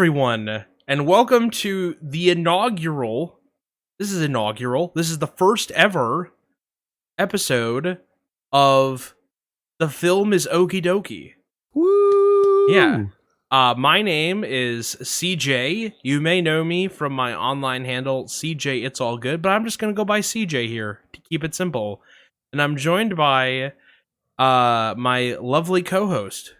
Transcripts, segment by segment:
everyone, and welcome to the inaugural. This is inaugural. This is the first ever episode of The Film is Okie Dokie. Woo! Yeah. My name is CJ. You may know me from my online handle, CJ It's All Good, but I'm just going to go by CJ here to keep it simple. And I'm joined by my lovely co-host.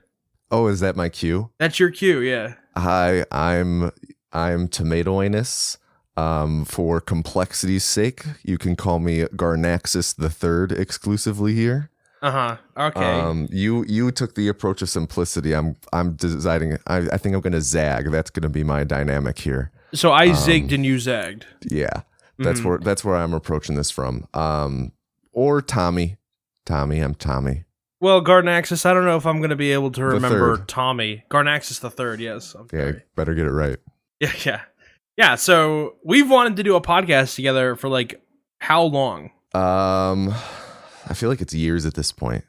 Oh, is that my cue? That's your cue, yeah. Hi, I'm Tomatoinus. For complexity's sake, you can call me Garnaxus the Third exclusively here. Okay. You took the approach of simplicity. I'm deciding. I think I'm gonna zag. That's gonna be my dynamic here. So I zigged and you zagged. Yeah, that's where I'm approaching this from. Or Tommy. I'm Tommy. Well, Garnaxus, I don't know if I'm going to be able to remember third. Tommy. Garnaxus the Third, yes. Yeah, better get it right. Yeah, so we've wanted to do a podcast together for like how long? I feel like it's years at this point.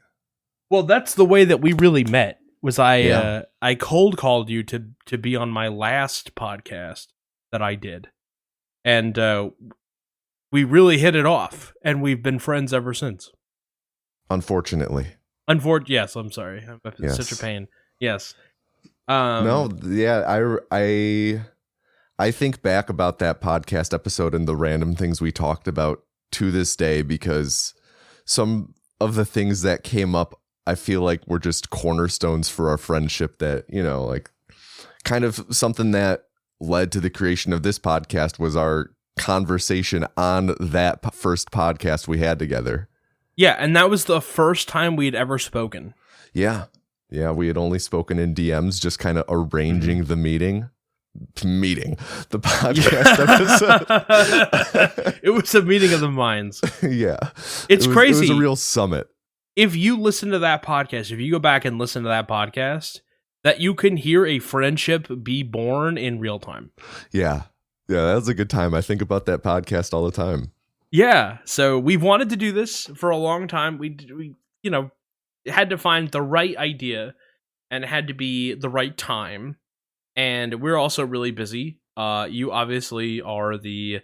Well, that's the way that we really met. Was I cold called you to be on my last podcast that I did. And we really hit it off, and we've been friends ever since. Unfortunately. Yes, I'm sorry. It's such a pain. Yes. I think back about that podcast episode and the random things we talked about to this day, because some of the things that came up, I feel like were just cornerstones for our friendship that, like kind of something that led to the creation of this podcast was our conversation on that first podcast we had together. Yeah, and that was the first time we'd ever spoken. Yeah, we had only spoken in DMs, just kind of arranging the the podcast episode. It was a meeting of the minds. Yeah. It's crazy. It was a real summit. If you listen to that podcast, if you go back and listen to that podcast, that you can hear a friendship be born in real time. Yeah, that was a good time. I think about that podcast all the time. Yeah, so we've wanted to do this for a long time. We had to find the right idea, and it had to be the right time. And we're also really busy. You obviously are the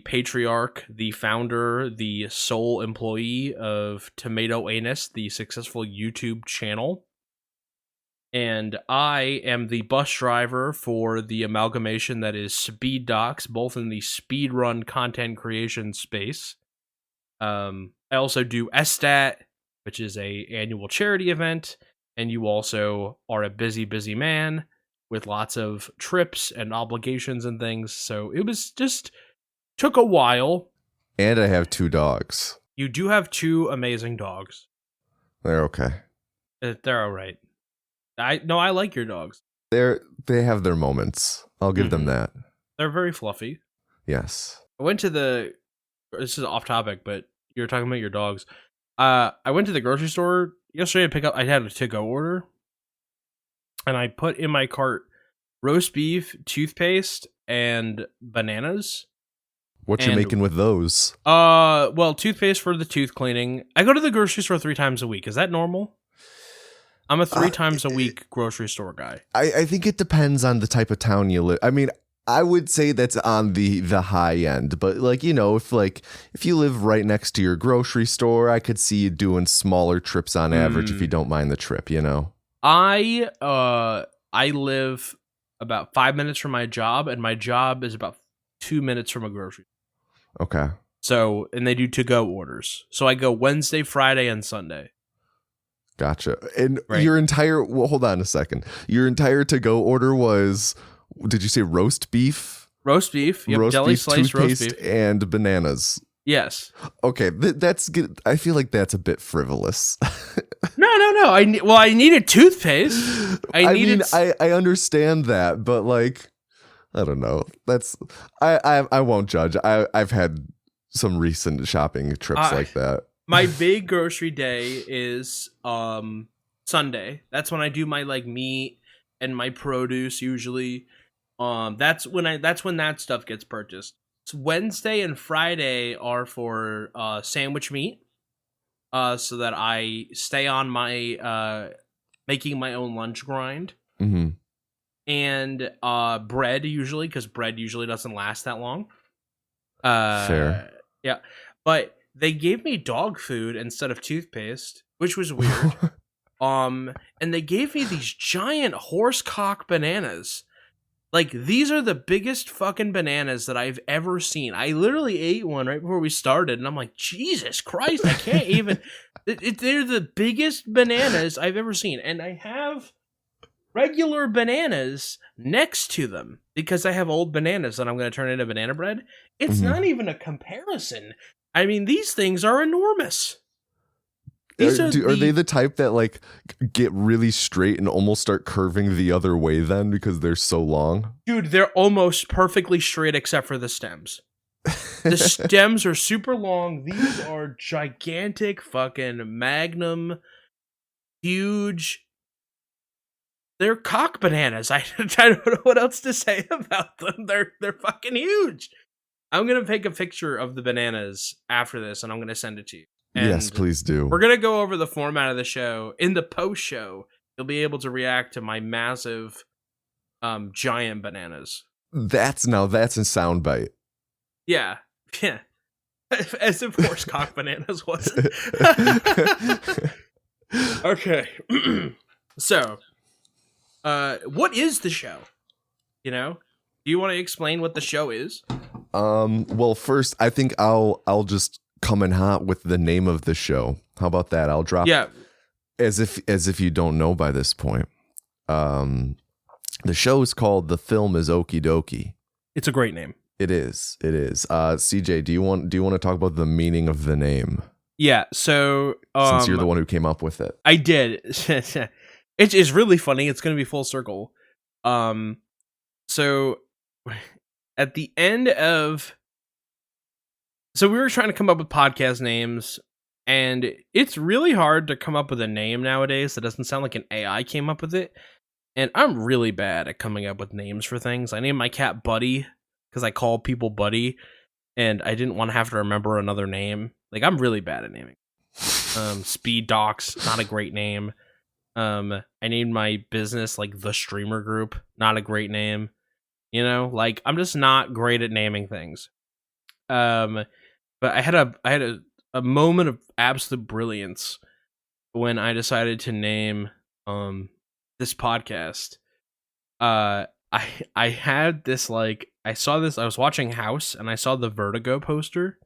patriarch, the founder, the sole employee of Tomato Anus, the successful YouTube channel. And I am the bus driver for the amalgamation that is Speed Docs, both in the speedrun content creation space. I also do SStat, which is a annual charity event, and you also are a busy man with lots of trips and obligations and things. So it was just took a while. And I have 2 dogs. You do have 2 amazing dogs. They're okay. They're all right. I like your dogs. They have their moments. I'll give them that. They're very fluffy. Yes. I went to this is off topic, but you're talking about your dogs. I went to the grocery store yesterday to pick up. I had a to-go order, and I put in my cart roast beef, toothpaste, and bananas. What you making with those? Well, toothpaste for the tooth cleaning. I go to the grocery store 3 times a week. Is that normal? I'm a 3 times a week grocery store guy. I think it depends on the type of town you live. I mean, I would say that's on the high end, but if you live right next to your grocery store, I could see you doing smaller trips on average if you don't mind the trip, I live about 5 minutes from my job, and my job is about 2 minutes from a grocery store. Okay. So, and they do to-go orders. So I go Wednesday, Friday, and Sunday. Gotcha. And right. Hold on a second. Your entire to-go order was, did you say roast beef? Roast beef. Yep, deli beef, sliced roast toothpaste, beef. and bananas. Yes. Okay, that's good. I feel like that's a bit frivolous. No. I needed toothpaste. I understand that, but I don't know. I won't judge. I've had some recent shopping trips like that. My big grocery day is Sunday. That's when I do my meat and my produce usually. That's when that stuff gets purchased. So Wednesday and Friday are for sandwich meat. So that I stay on my making my own lunch grind. Mm-hmm. and bread usually, because bread usually doesn't last that long. Fair. Yeah, but they gave me dog food instead of toothpaste, which was weird. And they gave me these giant horsecock bananas. Like, these are the biggest fucking bananas that I've ever seen. I literally ate one right before we started, and I'm like, Jesus Christ, I can't even... They're the biggest bananas I've ever seen, and I have regular bananas next to them because I have old bananas that I'm going to turn into banana bread. It's not even a comparison. I mean, these things are enormous. Are they the type that like get really straight and almost start curving the other way then because they're so long? Dude, they're almost perfectly straight except for the stems. The stems are super long. These are gigantic fucking magnum, huge. They're cock bananas. I don't know what else to say about them. They're fucking huge. I'm going to take a picture of the bananas after this and I'm going to send it to you. And yes, please do. We're going to go over the format of the show. In the post-show, you'll be able to react to my massive, giant bananas. That's a soundbite. Yeah. Yeah. As if horsecock bananas wasn't. Okay. So, what is the show? You know? Do you want to explain what the show is? Well, first, I think I'll just come in hot with the name of the show. How about that? I'll drop as if you don't know by this point. The show is called The Film is Okie Dokie. It's a great name. It is. CJ, do you want to talk about the meaning of the name? Yeah, so since you're the one who came up with it. I did. It's really funny. It's going to be full circle. So at the end of So we were trying to come up with podcast names, and it's really hard to come up with a name nowadays that doesn't sound like an AI came up with it. And I'm really bad at coming up with names for things. I named my cat Buddy because I call people Buddy, and I didn't want to have to remember another name. Like, I'm really bad at naming. Speed Docs, not a great name. I named my business like The Streamer Group, not a great name. You know, like, I'm just not great at naming things. But I had a moment of absolute brilliance when I decided to name this podcast. I had this, like, I was watching House and I saw the Vertigo poster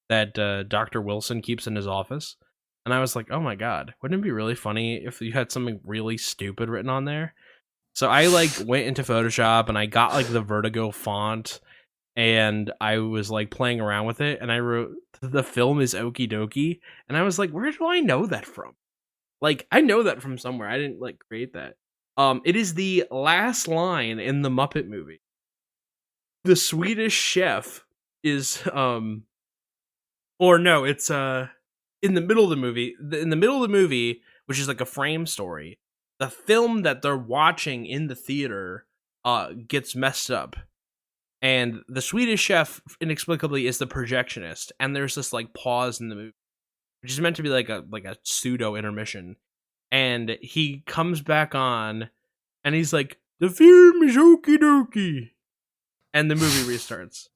that Dr. Wilson keeps in his office, and I was like, oh my god, wouldn't it be really funny if you had something really stupid written on there? So I like went into Photoshop and I got like the Vertigo font, and I was like playing around with it, and I wrote, the film is Okie Dokie, and I was like, where do I know that from? Like, I know that from somewhere. I didn't like create that. It is the last line in the Muppet movie. The Swedish chef is it's in the middle of the movie. In the middle of the movie, which is like a frame story, the film that they're watching in the theater gets messed up. And the Swedish chef, inexplicably, is the projectionist. And there's this, like, pause in the movie, which is meant to be like a pseudo intermission. And he comes back on, and he's like, the film is Okie Dokie. And the movie restarts.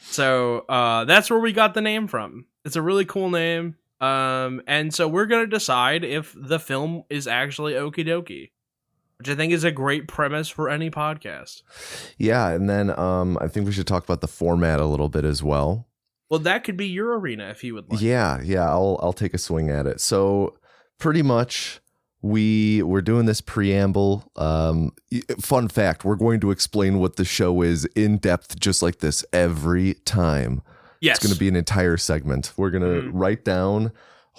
So that's where we got the name from. It's a really cool name. And so we're going to decide if the film is actually Okie Dokie, which I think is a great premise for any podcast. Yeah, and then I think we should talk about the format a little bit as well. Well, that could be your arena if you would like. Yeah, I'll take a swing at it. So pretty much we're doing this preamble. Fun fact, we're going to explain what the show is in depth just like this every time. Yes. It's going to be an entire segment. We're going to write down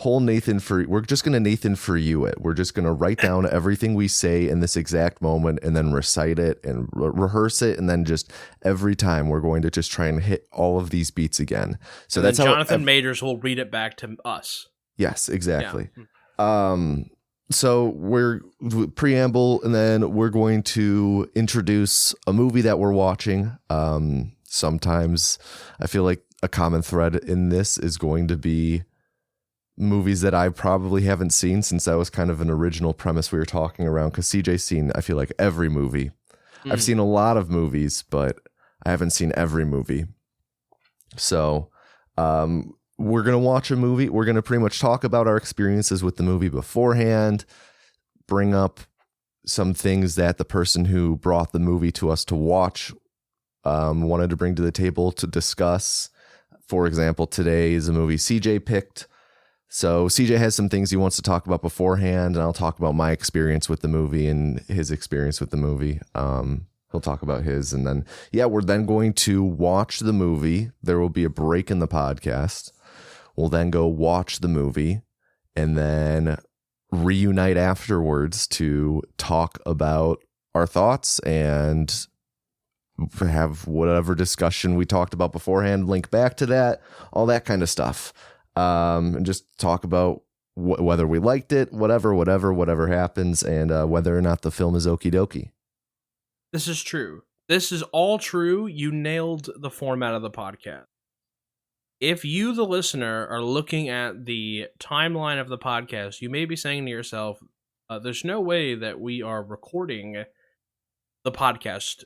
we're just going to Nathan for you it. We're just going to write down everything we say in this exact moment and then recite it and rehearse it. And then just every time we're going to just try and hit all of these beats again. So and that's how Jonathan Majors will read it back to us. Yes, exactly. Yeah. So we're preamble, and then we're going to introduce a movie that we're watching. Sometimes I feel like a common thread in this is going to be movies that I probably haven't seen, since that was kind of an original premise we were talking around, because CJ's seen, I feel like, every movie. I've seen a lot of movies, but I haven't seen every movie. So we're going to watch a movie. We're going to pretty much talk about our experiences with the movie beforehand, bring up some things that the person who brought the movie to us to watch wanted to bring to the table to discuss. For example, today is a movie CJ picked. So CJ has some things he wants to talk about beforehand, and I'll talk about my experience with the movie and his experience with the movie. He'll talk about his, and then, we're then going to watch the movie. There will be a break in the podcast. We'll then go watch the movie and then reunite afterwards to talk about our thoughts and have whatever discussion we talked about beforehand, link back to that, all that kind of stuff. And just talk about whether we liked it, whatever happens, and whether or not the film is Okie Dokie. This is true. This is all true. You nailed the format of the podcast. If you, the listener, are looking at the timeline of the podcast, you may be saying to yourself, there's no way that we are recording the podcast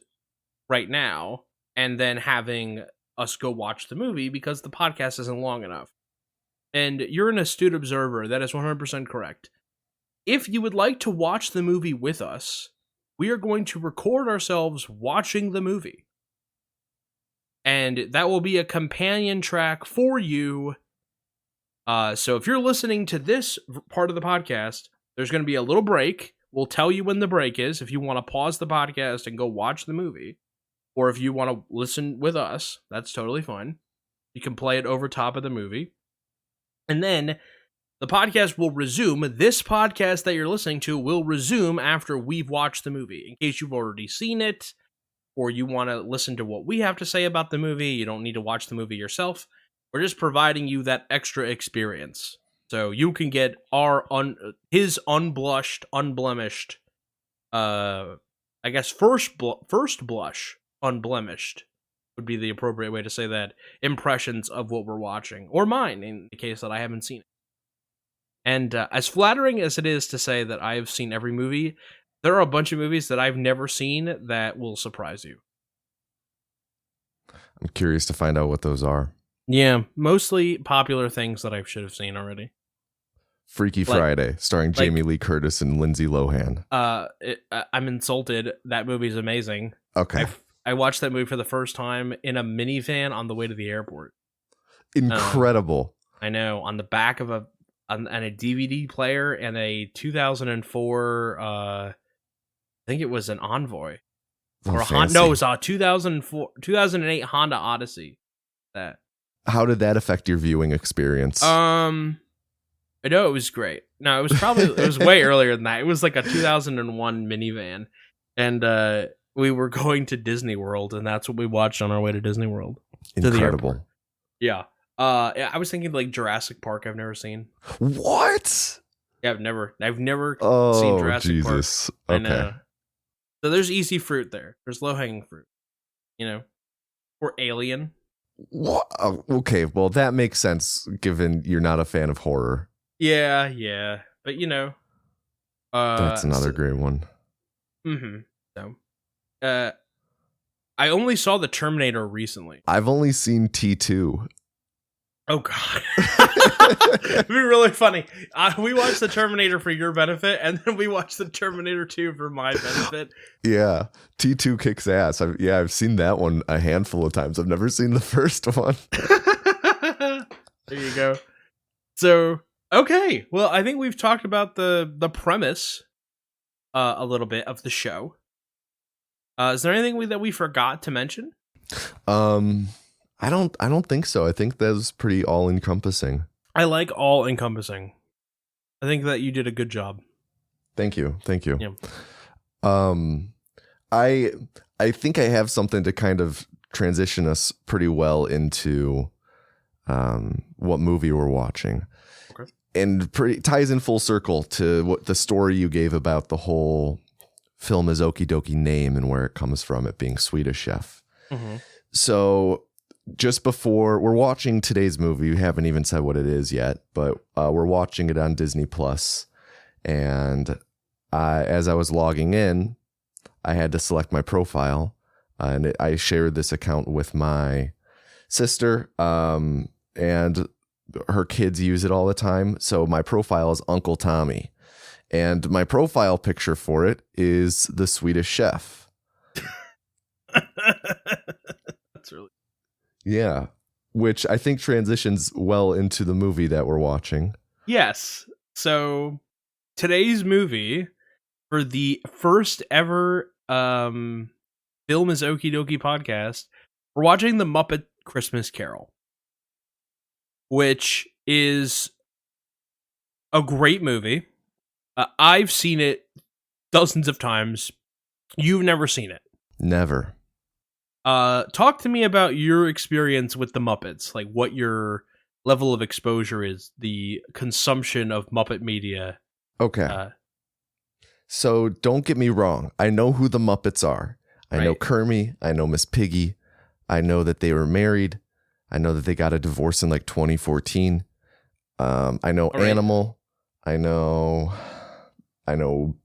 right now and then having us go watch the movie because the podcast isn't long enough. And you're an astute observer. That is 100% correct. If you would like to watch the movie with us, we are going to record ourselves watching the movie. And that will be a companion track for you. So if you're listening to this part of the podcast, there's going to be a little break. We'll tell you when the break is if you want to pause the podcast and go watch the movie. Or if you want to listen with us, that's totally fine. You can play it over top of the movie. And then the podcast will resume. This podcast that you're listening to will resume after we've watched the movie. In case you've already seen it, or you want to listen to what we have to say about the movie, you don't need to watch the movie yourself. We're just providing you that extra experience. So you can get his unblushed, unblemished, I guess first blush, unblemished would be the appropriate way to say that, impressions of what we're watching, or mine in the case that I haven't seen it. And as flattering as it is to say that I have seen every movie, there are a bunch of movies that I've never seen that will surprise you. I'm curious to find out what those are. Yeah, mostly popular things that I should have seen already. Freaky Friday, starring Jamie Lee Curtis and Lindsay Lohan. I'm insulted. That movie's amazing. Okay. I watched that movie for the first time in a minivan on the way to the airport. Incredible. I know, on the back of a DVD player and a 2004, I think it was an Envoy. Or it was a 2008 Honda Odyssey. That. How did that affect your viewing experience? I know it was great. No, it was way earlier than that. It was like a 2001 minivan. And we were going to Disney World, and that's what we watched on our way to Disney World. Incredible. Yeah. I was thinking like Jurassic Park. I've never seen. What? Yeah, I've never seen Jurassic Park. Okay. I know. So there's easy fruit there. There's low hanging fruit. Or Alien. What? Okay, well that makes sense given you're not a fan of horror. Yeah, but that's another great one. Mm-hmm. So, I only saw The Terminator recently. I've only seen T2. Oh God, it'd be really funny. We watched The Terminator for your benefit, and then we watched The Terminator 2 for my benefit. Yeah, T2 kicks ass. I've seen that one a handful of times. I've never seen the first one. There you go. So, okay, well, I think we've talked about the premise a little bit of the show. Is there anything that we forgot to mention? I don't think so. I think that was pretty all encompassing. I like all encompassing. I think that you did a good job. Thank you. Yeah. I think I have something to kind of transition us pretty well into what movie we're watching. Okay. And ties in full circle to what the story you gave about the whole film is Okie Dokie name and where it comes from, it being Swedish Chef. Mm-hmm. So just before we're watching today's movie, we haven't even said what it is yet, but we're watching it on Disney Plus. And as I was logging in, I had to select my profile, and I shared this account with my sister, and her kids use it all the time. So my profile is Uncle Tommy, and my profile picture for it is the Swedish Chef. That's really Yeah, which I think transitions well into the movie that we're watching. yes. So today's movie, for the first ever Film is Okie Dokie podcast, we're watching the Muppet Christmas Carol, which is a great movie. I've seen it dozens of times. You've never seen it. Never. Talk to me about your experience with the Muppets, like what your level of exposure is, the consumption of Muppet media. Okay. So don't get me wrong. I know who the Muppets are. I know Kermie. I know Miss Piggy. I know that they were married. I know that they got a divorce in like 2014. I know Animal. I know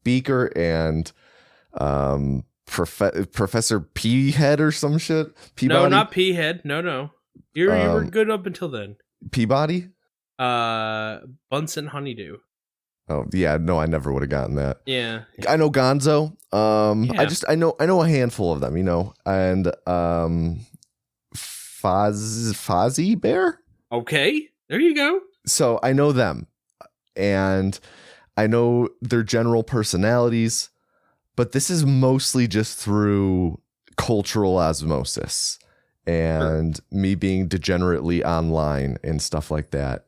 Beaker and Professor Peahead or some shit. Peabody? No, not Peahead. No. You were good up until then. Peabody? Bunsen Honeydew. Oh yeah, no, I never would have gotten that. Yeah. I know Gonzo. I know a handful of them, and Fozzie Bear. Okay, there you go. So I know them, and I know their general personalities, but this is mostly just through cultural osmosis and me being degenerately online and stuff like that.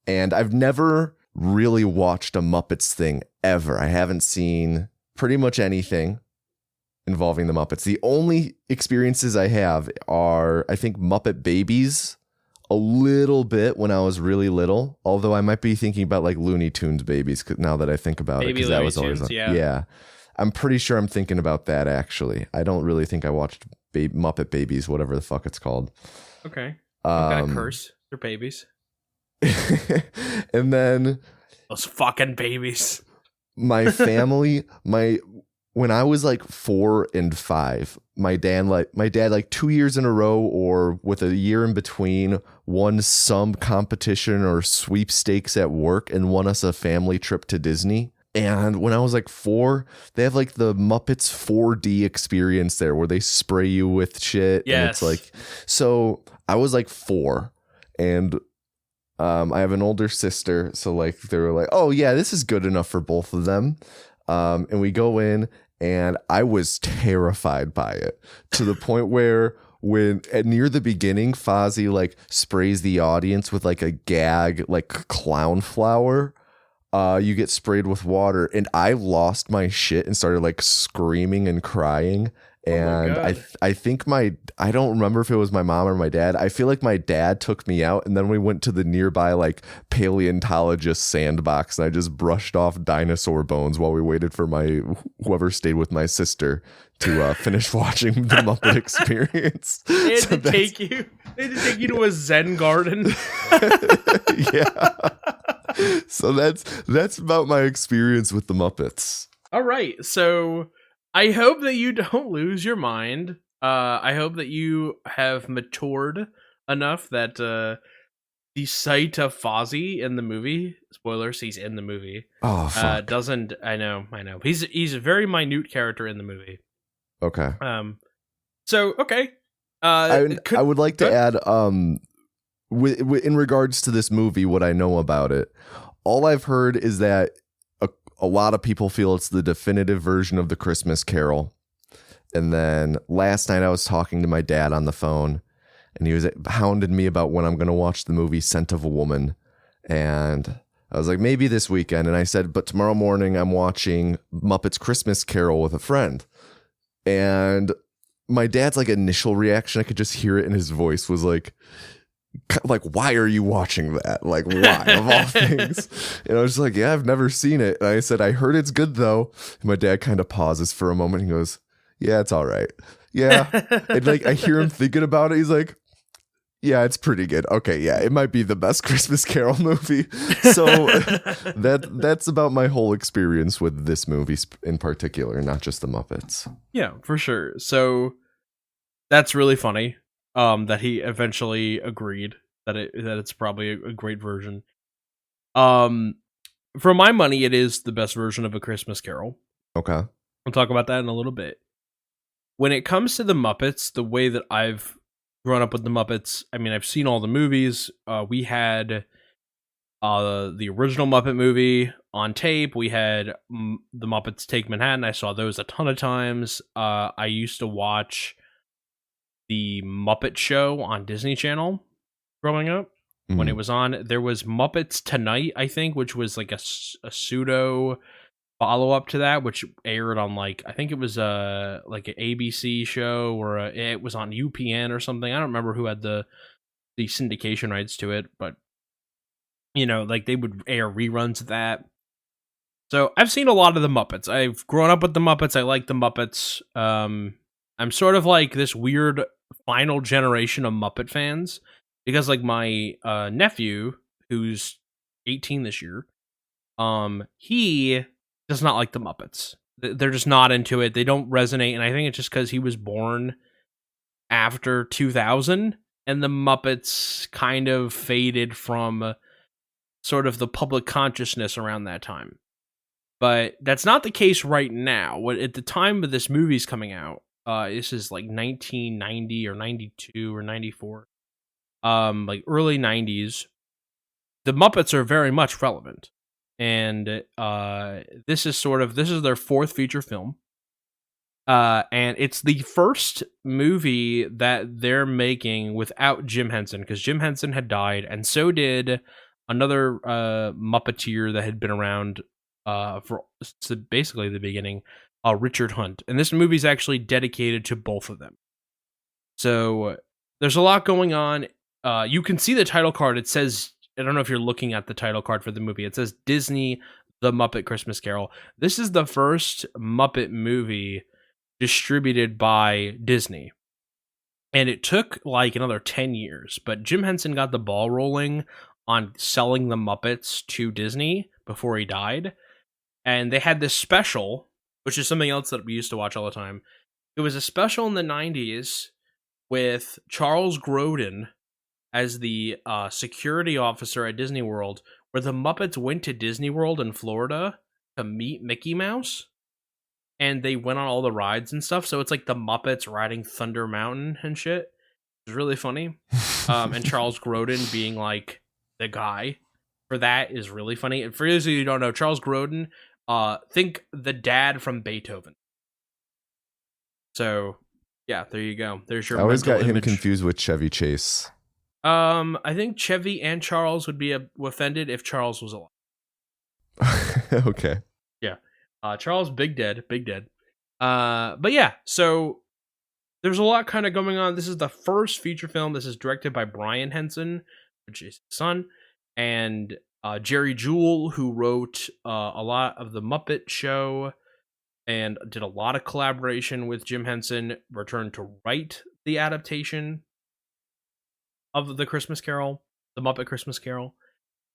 And I've never really watched a Muppets thing ever. I haven't seen pretty much anything involving the Muppets. The only experiences I have are, I think, Muppet Babies a little bit when I was really little, although I might be thinking about like Looney Tunes Babies now that I think about it, because that was always yeah. I'm pretty sure I'm thinking about that, actually. I don't really think I watched Muppet Babies, whatever the fuck it's called. Okay. I'm gonna curse. They're babies. And then those fucking babies. My family, when I was like 4 and 5, my dad like 2 years in a row or with a year in between won some competition or sweepstakes at work and won us a family trip to Disney. And when I was like 4, they have like the Muppets 4D experience there where they spray you with shit. Yes. And it's like, so I was like 4, and I have an older sister. So like they were like, oh yeah, this is good enough for both of them. And we go in, and I was terrified by it to the point where when near the beginning, Fozzie like sprays the audience with like a gag, like clown flour. You get sprayed with water, and I lost my shit and started like screaming and crying. And I think I don't remember if it was my mom or my dad. I feel like my dad took me out, and then we went to the nearby like paleontologist sandbox, and I just brushed off dinosaur bones while we waited for whoever stayed with my sister to finish watching the Muppet Experience. They had to take you to a Zen garden. Yeah. So that's about my experience with the Muppets. All right. So I hope that you don't lose your mind. I hope that you have matured enough that the sight of Fozzie in the movie, spoilers, he's in the movie. Oh, fuck. Doesn't, I know. He's a very minute character in the movie. Okay. So, okay. I would like to add, in regards to this movie, what I know about it, all I've heard is that a lot of people feel it's the definitive version of the Christmas Carol. And then last night I was talking to my dad on the phone, and he was hounding me about when I'm going to watch the movie Scent of a Woman. And I was like, maybe this weekend. And I said, but tomorrow morning I'm watching Muppet's Christmas Carol with a friend. And my dad's like initial reaction, I could just hear it in his voice, was like, why are you watching that? Like, why of all things? And I was just like, yeah, I've never seen it. And I said, I heard it's good though. And my dad kind of pauses for a moment. He goes, yeah, it's all right. Yeah. And like, I hear him thinking about it. He's like, Yeah, it's pretty good. Okay, yeah, it might be the best Christmas Carol movie. So that's about my whole experience with this movie in particular, not just the Muppets. Yeah, for sure. So that's really funny. That he eventually agreed that it's probably a great version. For my money, it is the best version of A Christmas Carol. Okay. We'll talk about that in a little bit. When it comes to the Muppets, the way that I've grown up with the Muppets, I mean, I've seen all the movies. We had the original Muppet movie on tape. We had the Muppets Take Manhattan. I saw those a ton of times. I used to watch the Muppet Show on Disney Channel growing up. When it was on. There was Muppets Tonight, I think, which was like a pseudo follow-up to that, which aired on like, I think it was like an ABC show, or it was on UPN or something. I don't remember who had the syndication rights to it, but you know, like they would air reruns of that. So I've seen a lot of the Muppets. I've grown up with the Muppets. I like the Muppets. I'm sort of like this weird final generation of Muppet fans, because like my nephew, who's 18 this year, he does not like the Muppets. They're just not into it. They don't resonate, and I think it's just because he was born after 2000, and the Muppets kind of faded from sort of the public consciousness around that time. But that's not the case right now. At the time of this movie's coming out, this is like 1990 or 92 or 94. Like early 90s, the Muppets are very much relevant. And this is their fourth feature film. And it's the first movie that they're making without Jim Henson, because Jim Henson had died, and so did another Muppeteer that had been around for basically the beginning, Richard Hunt. And this movie's actually dedicated to both of them. So there's a lot going on. You can see the title card. It says, I don't know if you're looking at the title card for the movie. It says Disney, The Muppet Christmas Carol. This is the first Muppet movie distributed by Disney. And it took like another 10 years, but Jim Henson got the ball rolling on selling the Muppets to Disney before he died. And they had this special, which is something else that we used to watch all the time. It was a special in the 90s with Charles Grodin as the security officer at Disney World, where the Muppets went to Disney World in Florida to meet Mickey Mouse, and they went on all the rides and stuff. So it's like the Muppets riding Thunder Mountain and shit. It's really funny. And Charles Grodin being like the guy for that is really funny. And for those of you who don't know, Charles Grodin, think the dad from Beethoven. So yeah, there you go. There's your. I always got him image. confused with Chevy Chase. I think Chevy and Charles would be offended if Charles was alive. Okay. Yeah. Charles, big dead. But yeah, so there's a lot kind of going on. This is the first feature film. This is directed by Brian Henson, which is his son, and Jerry Jewell, who wrote a lot of the Muppet Show and did a lot of collaboration with Jim Henson, returned to write the adaptation of the Christmas Carol, the Muppet Christmas Carol,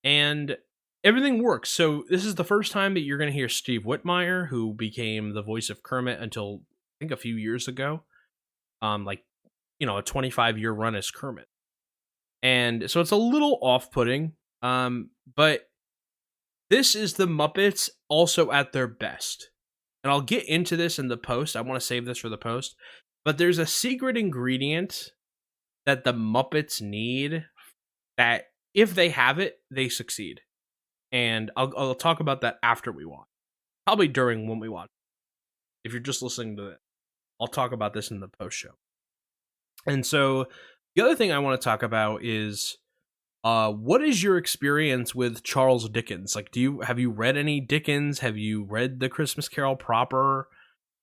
and everything works. So this is the first time that you're going to hear Steve Whitmire, who became the voice of Kermit until I think a few years ago, like, you know, a 25-year run as Kermit. And so it's a little off-putting, but this is the Muppets also at their best. And I'll get into this in the post. I want to save this for the post. But there's a secret ingredient that the Muppets need that if they have it, they succeed. And I'll talk about that after we watch. Probably during when we watch. If you're just listening to it, I'll talk about this in the post show. And so the other thing I want to talk about is what is your experience with Charles Dickens? Like, have you read any Dickens? Have you read The Christmas Carol proper?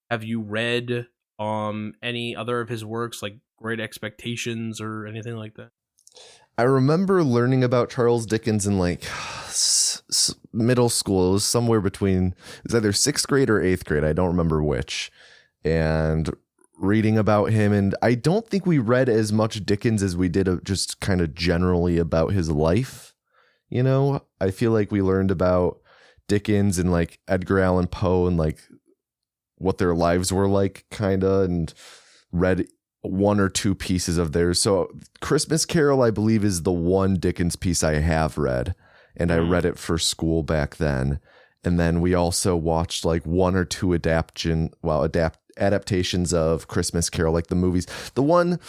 Have you read any other of his works, like Great Expectations or anything like that? I remember learning about Charles Dickens in like middle school. It was somewhere between, it was either 6th grade or 8th grade. I don't remember which. And reading about him, and I don't think we read as much Dickens as we did just kind of generally about his life. You know, I feel like we learned about Dickens and like Edgar Allan Poe and like what their lives were like, kind of, and read one or two pieces of theirs. So Christmas Carol, I believe, is the one Dickens piece I have read, and I read it for school back then. And then we also watched like one or two adaptations of Christmas Carol, like the movies. The one,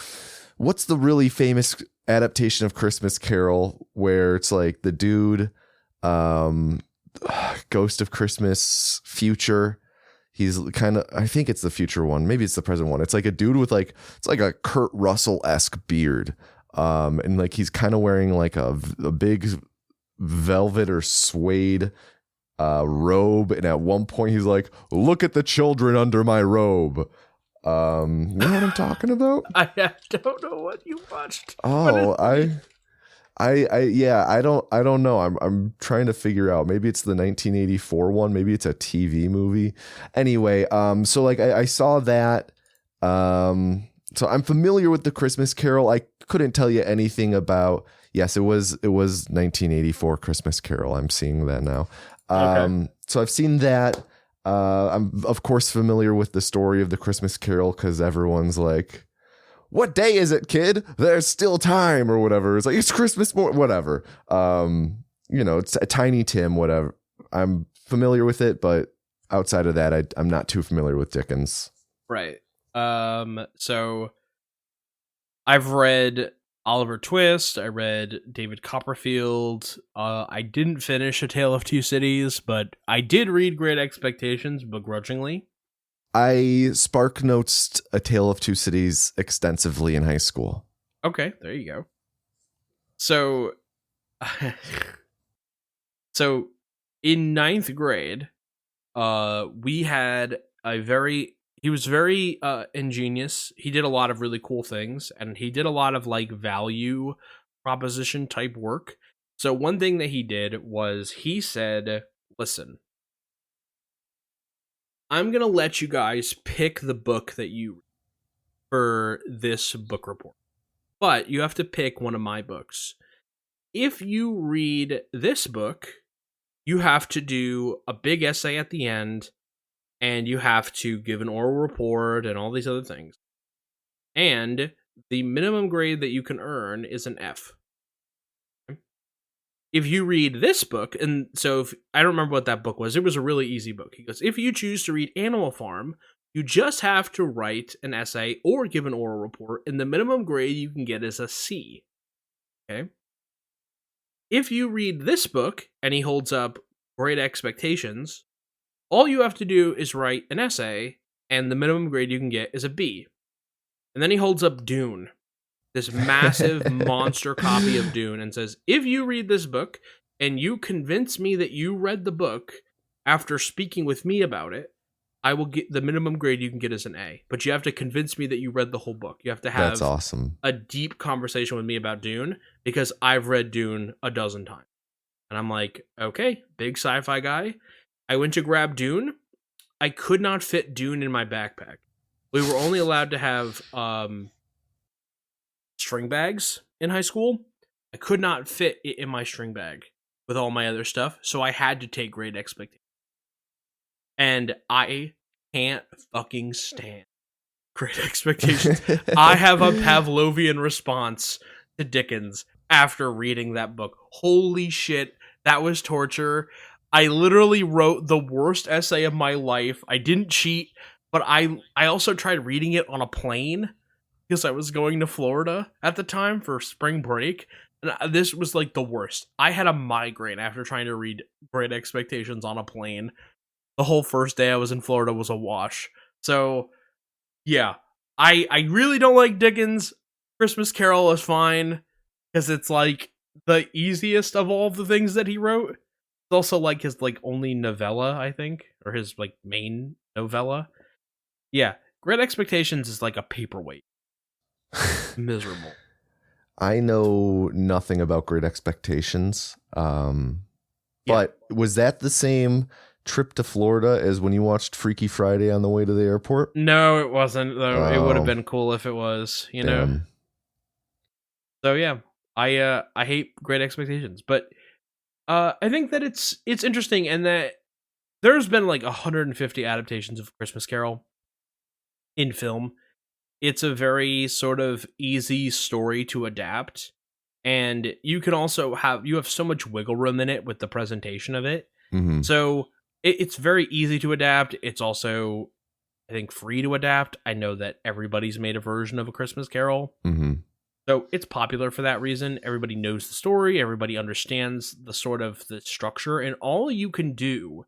what's the really famous adaptation of Christmas Carol where it's like the dude, Ghost of Christmas Future. He's kind of, I think it's the future one. Maybe it's the present one. It's like a dude with like, it's like a Kurt Russell-esque beard. And like, he's kind of wearing like a big velvet or suede robe, and at one point he's like, "Look at the children under my robe." You know what I'm talking about? I don't know what you watched. Oh, I don't know. I'm trying to figure out. Maybe it's the 1984 one. Maybe it's a TV movie. Anyway, so like I saw that. So I'm familiar with the Christmas Carol. I couldn't tell you anything about. Yes, it was 1984 Christmas Carol. I'm seeing that now. Okay. So I've seen that. I'm of course familiar with the story of the Christmas Carol because everyone's like, "What day is it, kid? There's still time," or whatever. It's like, it's Christmas morning, whatever. You know, it's a Tiny Tim, whatever. I'm familiar with it, but outside of that, I'm not too familiar with Dickens. Right. So I've read Oliver Twist. I read David Copperfield. I didn't finish A Tale of Two Cities, but I did read Great Expectations begrudgingly. I spark notes A Tale of Two Cities extensively in high school. Okay, there you go. So, so in ninth grade, we had he was very ingenious. He did a lot of really cool things, and he did a lot of like value proposition type work. So one thing that he did was he said, "Listen, I'm going to let you guys pick the book that you read for this book report, but you have to pick one of my books. If you read this book, you have to do a big essay at the end, and you have to give an oral report and all these other things. And the minimum grade that you can earn is an F. If you read this book," and so I don't remember what that book was. It was a really easy book. He goes, "If you choose to read Animal Farm, you just have to write an essay or give an oral report, and the minimum grade you can get is a C." Okay. If you read this book, and he holds up Great Expectations, all you have to do is write an essay, and the minimum grade you can get is a B. And then he holds up Dune, this massive monster copy of Dune, and says, "If you read this book, and you convince me that you read the book after speaking with me about it, I will get the minimum grade you can get is an A. But you have to convince me that you read the whole book. You have to have That's awesome. a deep conversation with me about Dune, because I've read Dune a dozen times." And I'm like, okay, big sci-fi guy. I went to grab Dune. I could not fit Dune in my backpack. We were only allowed to have string bags in high school. I could not fit it in my string bag with all my other stuff, so I had to take Great Expectations. And I can't fucking stand Great Expectations. I have a Pavlovian response to Dickens after reading that book. Holy shit, that was torture. I literally wrote the worst essay of my life. I didn't cheat, but I also tried reading it on a plane because I was going to Florida at the time for spring break. And this was like the worst. I had a migraine after trying to read Great Expectations on a plane. The whole first day I was in Florida was a wash. So, yeah. I really don't like Dickens. Christmas Carol is fine because it's like the easiest of all of the things that he wrote. It's also like his like only novella, I think, or his like main novella. Yeah, Great Expectations is like a paperweight. Miserable. I know nothing about Great Expectations. But was that the same trip to Florida as when you watched Freaky Friday on the way to the airport? No, it wasn't, though. It would have been cool if it was, you know? So yeah, I hate Great Expectations, but I think that it's interesting, and that there's been like 150 adaptations of Christmas Carol in film. It's a very sort of easy story to adapt, and you can also have so much wiggle room in it with the presentation of it. Mm-hmm. So it's very easy to adapt. It's also, I think, free to adapt. I know that everybody's made a version of A Christmas Carol. Mm-hmm. So it's popular for that reason. Everybody knows the story. Everybody understands the sort of the structure, and all you can do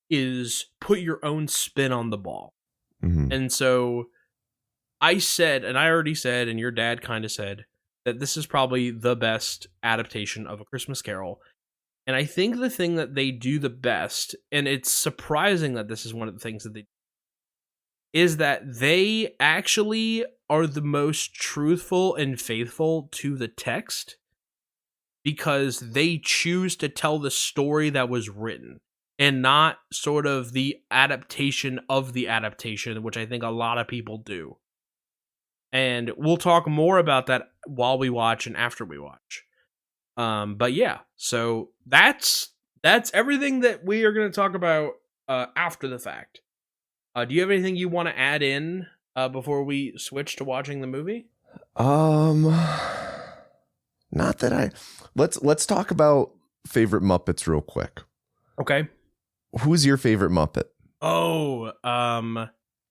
is put your own spin on the ball. Mm-hmm. And so I said, and I already said, and your dad kind of said, that this is probably the best adaptation of A Christmas Carol. And I think the thing that they do the best, and it's surprising that this is one of the things that they do, is that they actually are the most truthful and faithful to the text, because they choose to tell the story that was written and not sort of the adaptation of the adaptation, which I think a lot of people do. And we'll talk more about that while we watch and after we watch. But yeah, so that's everything that we are going to talk about after the fact. Do you have anything you want to add in before we switch to watching the movie? Not that let's talk about favorite Muppets real quick. Okay. Who's your favorite Muppet? Oh,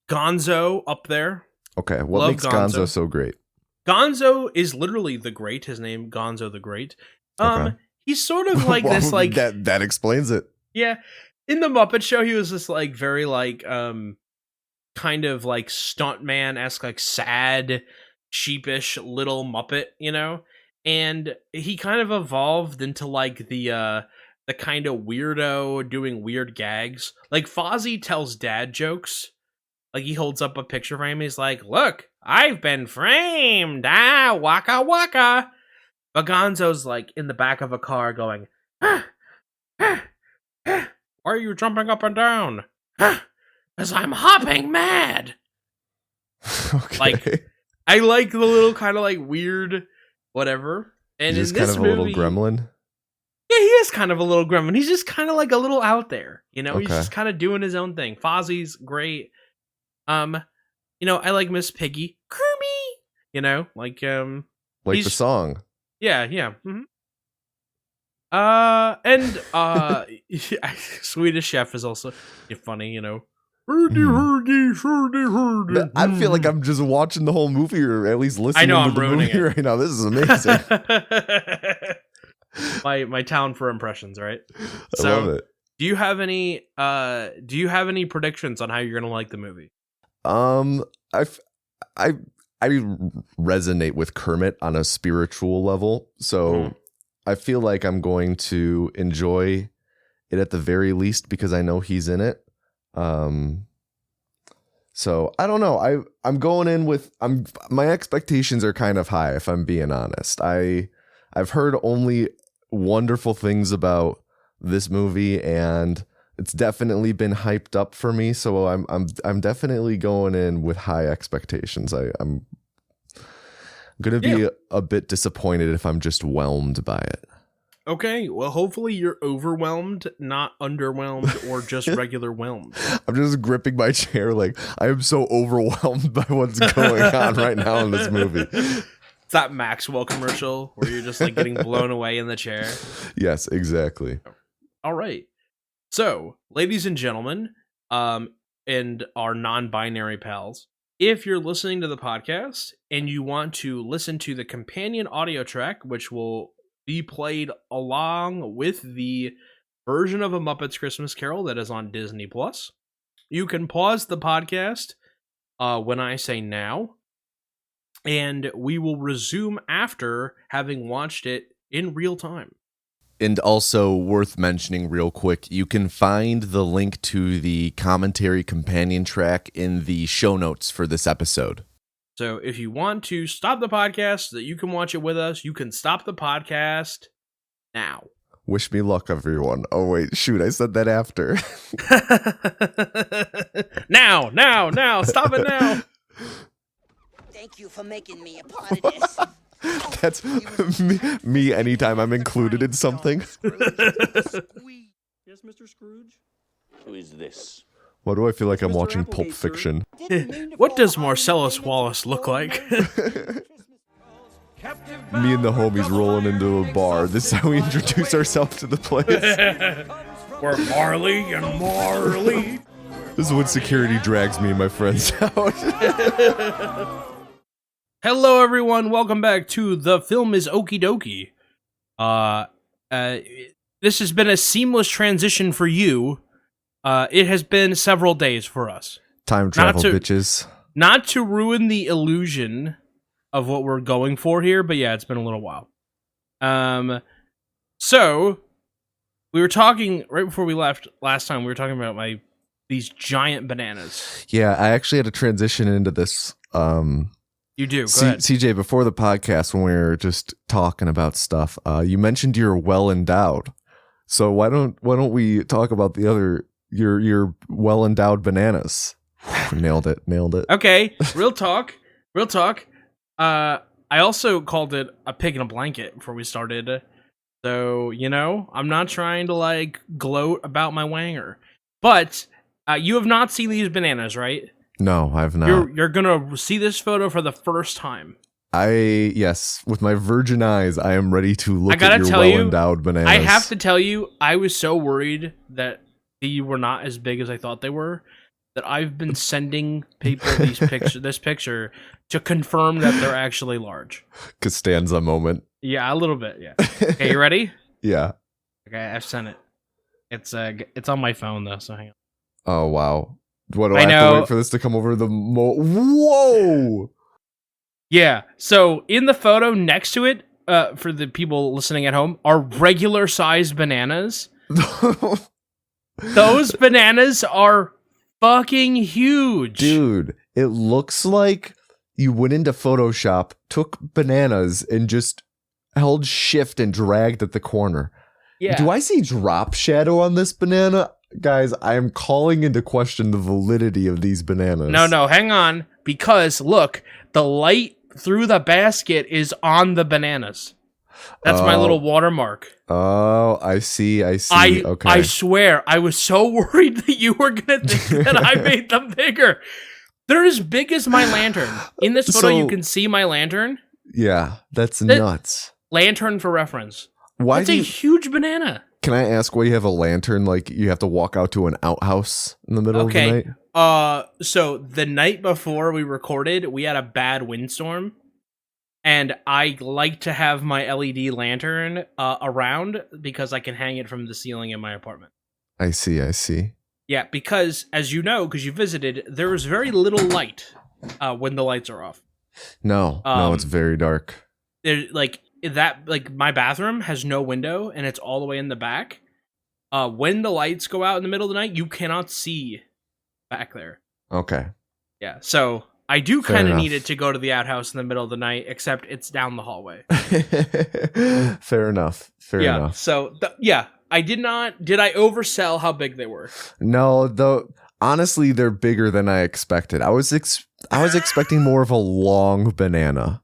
Gonzo up there. Okay, what Love makes Gonzo so great? Gonzo is literally the Great. His name, Gonzo the Great. Okay. He's sort of like this, like that explains it. Yeah, in the Muppet Show, he was this like very like kind of like stuntman-esque, like sad, sheepish little Muppet, you know. And he kind of evolved into like the kind of weirdo doing weird gags. Like Fozzie tells dad jokes. Like, he holds up a picture frame. He's like, "Look, I've been framed. Ah, waka waka." But Gonzo's like in the back of a car going, "Ah, ah, ah. Why are you jumping up and down?" "'Cause I'm hopping mad." Okay. Like, I like the little kind of like weird whatever. And He's in just this kind of movie, a little gremlin. Yeah, he is kind of a little gremlin. He's just kind of like a little out there. You know, he's Okay. just kind of doing his own thing. Fozzie's great. You know, I like Miss Piggy. Kermie! You know, like the song. Yeah. Mm-hmm. Swedish Chef is also funny, you know. Mm-hmm. I feel like I'm just watching the whole movie, or at least listening to the movie right now. This is amazing. my talent for impressions, right? I love it. Do you have any predictions on how you're gonna like the movie? I resonate with Kermit on a spiritual level, so I feel like I'm going to enjoy it at the very least because I know he's in it. So I don't know. I'm going in with my expectations are kind of high, if I'm being honest. I've heard only wonderful things about this movie, and it's definitely been hyped up for me, so I'm definitely going in with high expectations. I'm gonna be a bit disappointed if I'm just whelmed by it. Okay, well, hopefully you're overwhelmed, not underwhelmed, or just regular whelmed. I'm just gripping my chair like I am so overwhelmed by what's going on right now in this movie. It's that Maxwell commercial where you're just like getting blown away in the chair. Yes, exactly. All right. So, ladies and gentlemen, and our non-binary pals, if you're listening to the podcast and you want to listen to the companion audio track, which will be played along with the version of A Muppet's Christmas Carol that is on Disney Plus, you can pause the podcast when I say now, and we will resume after having watched it in real time. And also worth mentioning real quick, you can find the link to the commentary companion track in the show notes for this episode. So if you want to stop the podcast so that you can watch it with us, you can stop the podcast now. Wish me luck, everyone. Oh, wait. Shoot, I said that after. Now. Stop it now. Thank you for making me a part of this. That's me anytime I'm included in something. Yes, Mr. Scrooge? Who is this? Why do I feel like I'm Mr. watching Pulp Applegate, sir. Fiction? What does Marcellus Wallace look like? Me and the homies rolling into a bar. This is how we introduce ourselves to the place. We're Marley and Marley. This is when security drags me and my friends out. Hello, everyone. Welcome back to The Film is Okie Dokie. This has been a seamless transition for you. It has been several days for us. Time travel, bitches. Not to ruin the illusion of what we're going for here, but yeah, it's been a little while. So we were talking right before we left last time. We were talking about these giant bananas. Yeah, I actually had to transition into this. You do. Go ahead. CJ, before the podcast, when we were just talking about stuff, you mentioned you're well endowed. So why don't we talk about the other your well endowed bananas? Nailed it. Okay, real talk. I also called it a pig in a blanket before we started. So, I'm not trying to gloat about my wanger. But you have not seen these bananas, right? No, I've not. You're gonna see this photo for the first time. Yes, with my virgin eyes, I am ready to look at your well-endowed bananas. I have to tell you, I was so worried that they were not as big as I thought they were, that I've been sending people this picture to confirm that they're actually large. Costanza moment. Yeah, a little bit, yeah. Okay, you ready? Yeah. Okay, I've sent it. It's on my phone, though, so hang on. Oh, wow. What, do I have to wait for this to come over Whoa! Yeah, so in the photo next to it, for the people listening at home, are regular-sized bananas. Those bananas are fucking huge. Dude, it looks like you went into Photoshop, took bananas, and just held shift and dragged at the corner. Yeah. Do I see drop shadow on this banana? Guys, I am calling into question the validity of these bananas. No, hang on. Because, look, the light through the basket is on the bananas. That's my little watermark. Oh, I see. Okay. I swear, I was so worried that you were going to think that I made them bigger. They're as big as my lantern. In this photo, you can see my lantern. Yeah, that's nuts. Lantern for reference. Why it's a huge banana. Can I ask why you have a lantern? Like you have to walk out to an outhouse in the middle of the night? So the night before we recorded, we had a bad windstorm. And I like to have my LED lantern around because I can hang it from the ceiling in my apartment. I see. Yeah, because, as you know, because you visited, there is very little light when the lights are off. No, it's very dark. My bathroom has no window, and it's all the way in the back. When the lights go out in the middle of the night, you cannot see back there. Okay. Yeah, so I do kind of need it to go to the outhouse in the middle of the night, except it's down the hallway. Fair enough. So, did I oversell how big they were? No, though, honestly, they're bigger than I expected. I was expecting more of a long banana.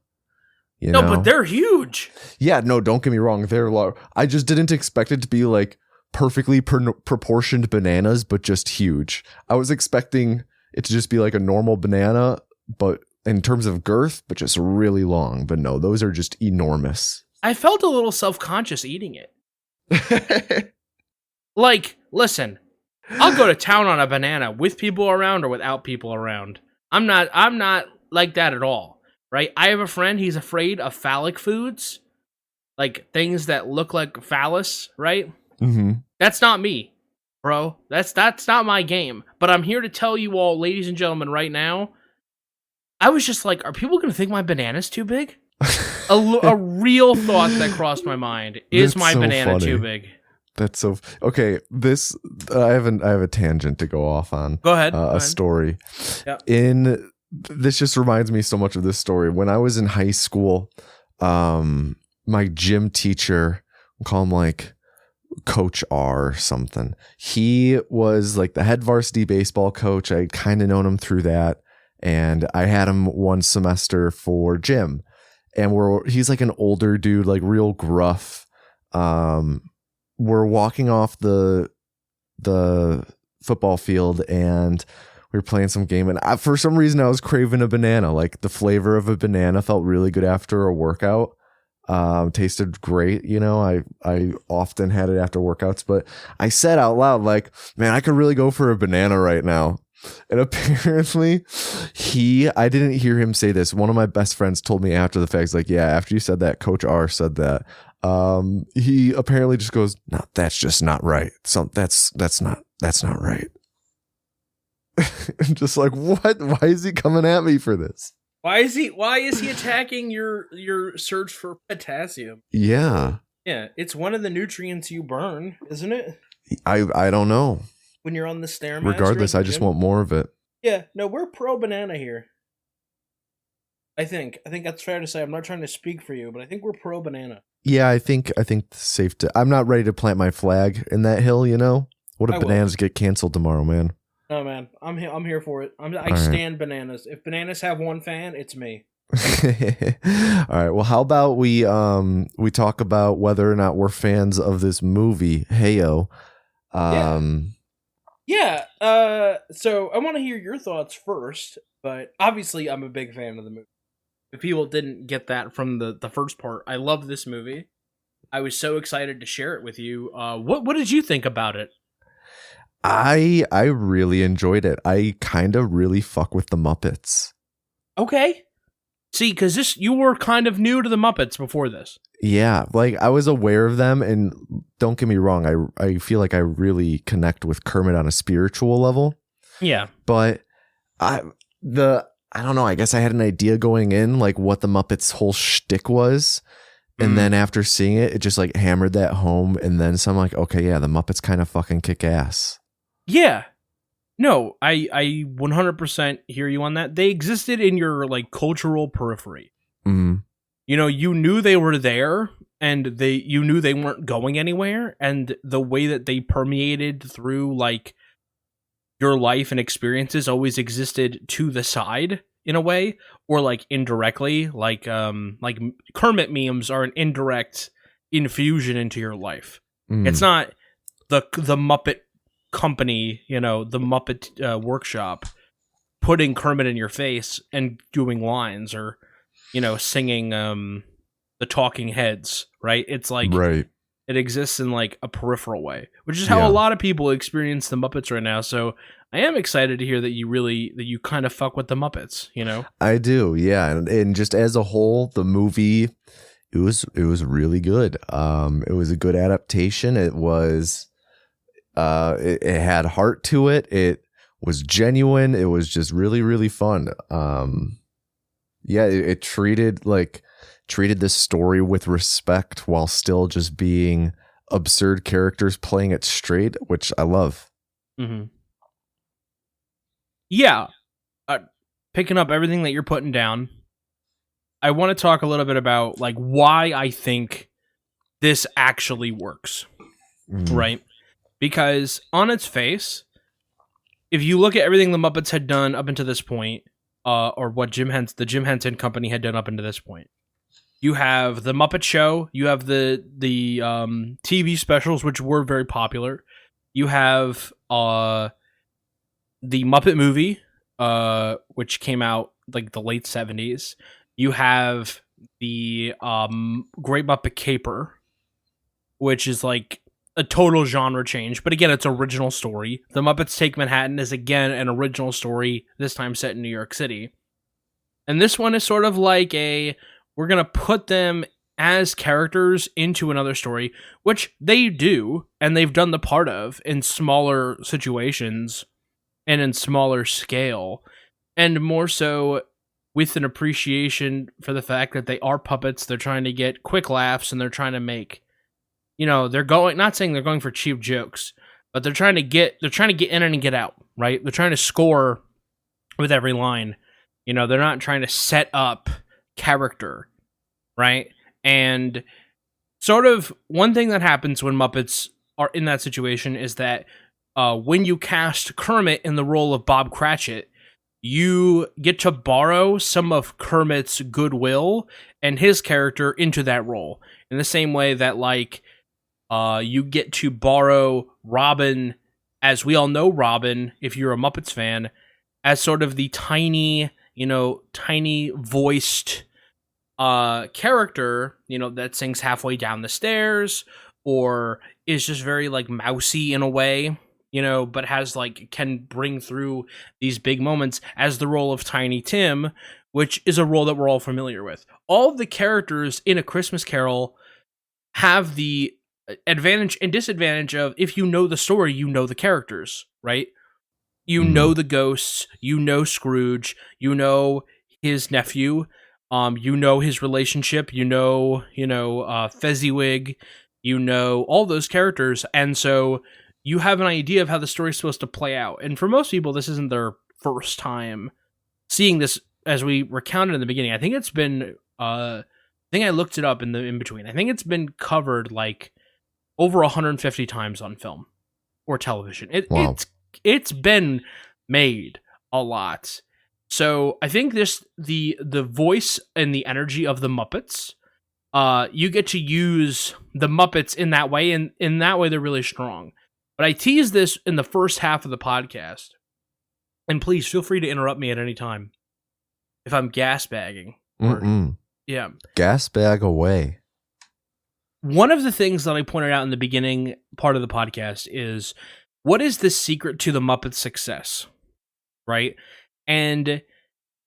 No, but they're huge. Yeah, no, don't get me wrong. They're large. I just didn't expect it to be like perfectly proportioned bananas, but just huge. I was expecting it to just be like a normal banana, but in terms of girth, but just really long. But no, those are just enormous. I felt a little self-conscious eating it. Listen, I'll go to town on a banana with people around or without people around. I'm not like that at all. Right? I have a friend, he's afraid of phallic foods. Like things that look like phallus, right? Mm-hmm. That's not me, bro. That's not my game. But I'm here to tell you all, ladies and gentlemen, right now, I was just like, are people going to think my banana's too big? A real thought that crossed my mind. Is my banana too big? That's so... Okay, I have a tangent to go off on. Go ahead. A story. Yep. This just reminds me so much of this story. When I was in high school, my gym teacher, we'll call him like Coach R something. He was like the head varsity baseball coach. I kind of known him through that. And I had him one semester for gym. And he's like an older dude, like real gruff. We're walking off the football field and we were playing some game. And for some reason I was craving a banana. Like the flavor of a banana felt really good after a workout. Tasted great. You know, I often had it after workouts, but I said out loud, like, man, I could really go for a banana right now. And apparently I didn't hear him say this. One of my best friends told me after the fact, he's like, yeah, after you said that, Coach R said that. He apparently just goes, no, that's just not right. So that's not right. I'm just like, what? Why is he coming at me for this? Why is he attacking your search for potassium? Yeah. Yeah, it's one of the nutrients you burn, isn't it? I don't know. When you're on the Stairmaster. Regardless, I just want more of it. Yeah, no, we're pro banana here. I think that's fair to say. I'm not trying to speak for you, but I think we're pro banana. Yeah, I think it's safe to. I'm not ready to plant my flag in that hill. You know, what if bananas get canceled tomorrow, man? No, man, I'm here for it. I stand bananas. If bananas have one fan, it's me. All right. Well, how about we talk about whether or not we're fans of this movie, Heyo. Yeah. So I want to hear your thoughts first, but obviously I'm a big fan of the movie. If people didn't get that from the first part, I love this movie. I was so excited to share it with you. What did you think about it? I really enjoyed it. I kind of really fuck with the Muppets. Okay. See, because you were kind of new to the Muppets before this. Yeah, like I was aware of them, and don't get me wrong, I feel like I really connect with Kermit on a spiritual level. Yeah. But I don't know, I guess I had an idea going in, like what the Muppets' whole shtick was. And then after seeing it, it just like hammered that home. And then so I'm like, okay, yeah, the Muppets kind of fucking kick ass. Yeah. No, I 100% hear you on that. They existed in your like cultural periphery. Mm-hmm. You know, you knew they were there, and you knew they weren't going anywhere, and the way that they permeated through like your life and experiences always existed to the side in a way, or like indirectly, like Kermit memes are an indirect infusion into your life. It's not the Muppet company, you know, the Muppet workshop putting Kermit in your face and doing lines, or you know, singing the Talking Heads, right? It's like right. It exists in like a peripheral way, which is how a lot of people experience the Muppets right now. So I am excited to hear that you kind of fuck with the Muppets, you know? I do, yeah. And just as a whole, the movie, it was really good. It was a good adaptation. It was it had heart to it. It was genuine. It was just really, really fun. It treated this story with respect while still just being absurd characters playing it straight, which I love. Mm-hmm. Yeah. Picking up everything that you're putting down, I want to talk a little bit about like why I think this actually works, right? Because on its face, if you look at everything the Muppets had done up until this point, or what the Jim Henson Company had done up until this point, you have the Muppet Show, you have the TV specials, which were very popular. You have the Muppet movie, which came out like the late 70s. You have the Great Muppet Caper, which is like a total genre change, but again, it's original story. The Muppets Take Manhattan is again an original story, this time set in New York City. And this one is sort of like we're going to put them as characters into another story, which they do, and they've done the part of in smaller situations and in smaller scale, and more so with an appreciation for the fact that they are puppets. They're trying to get quick laughs, and they're trying to make, you know, not saying they're going for cheap jokes, but they're trying to get in and get out, right? They're trying to score with every line. You know, they're not trying to set up character, right? And sort of one thing that happens when Muppets are in that situation is that when you cast Kermit in the role of Bob Cratchit, you get to borrow some of Kermit's goodwill and his character into that role. In the same way that, like, you get to borrow Robin, as we all know Robin, if you're a Muppets fan, as sort of the tiny voiced character, that sings halfway down the stairs, or is just very, like, mousy in a way, but has, like, can bring through these big moments as the role of Tiny Tim, which is a role that we're all familiar with. All of the characters in A Christmas Carol have the advantage and disadvantage of, if you know the story, you know the characters, right? You know the ghosts, you know Scrooge, you know his nephew, you know his relationship, Fezziwig, all those characters, and so you have an idea of how the story's supposed to play out. And for most people, this isn't their first time seeing this, as we recounted in the beginning. I think it's been, I think I looked it up in between. I think it's been covered like over 150 times on film or television. Wow. It's been made a lot. So I think the voice and the energy of the Muppets, you get to use the Muppets in that way, and in that way they're really strong. But I teased this in the first half of the podcast, and please feel free to interrupt me at any time if I'm gas bagging. Yeah. Gas bag away. One of the things that I pointed out in the beginning part of the podcast is, what is the secret to the Muppets' success, right? And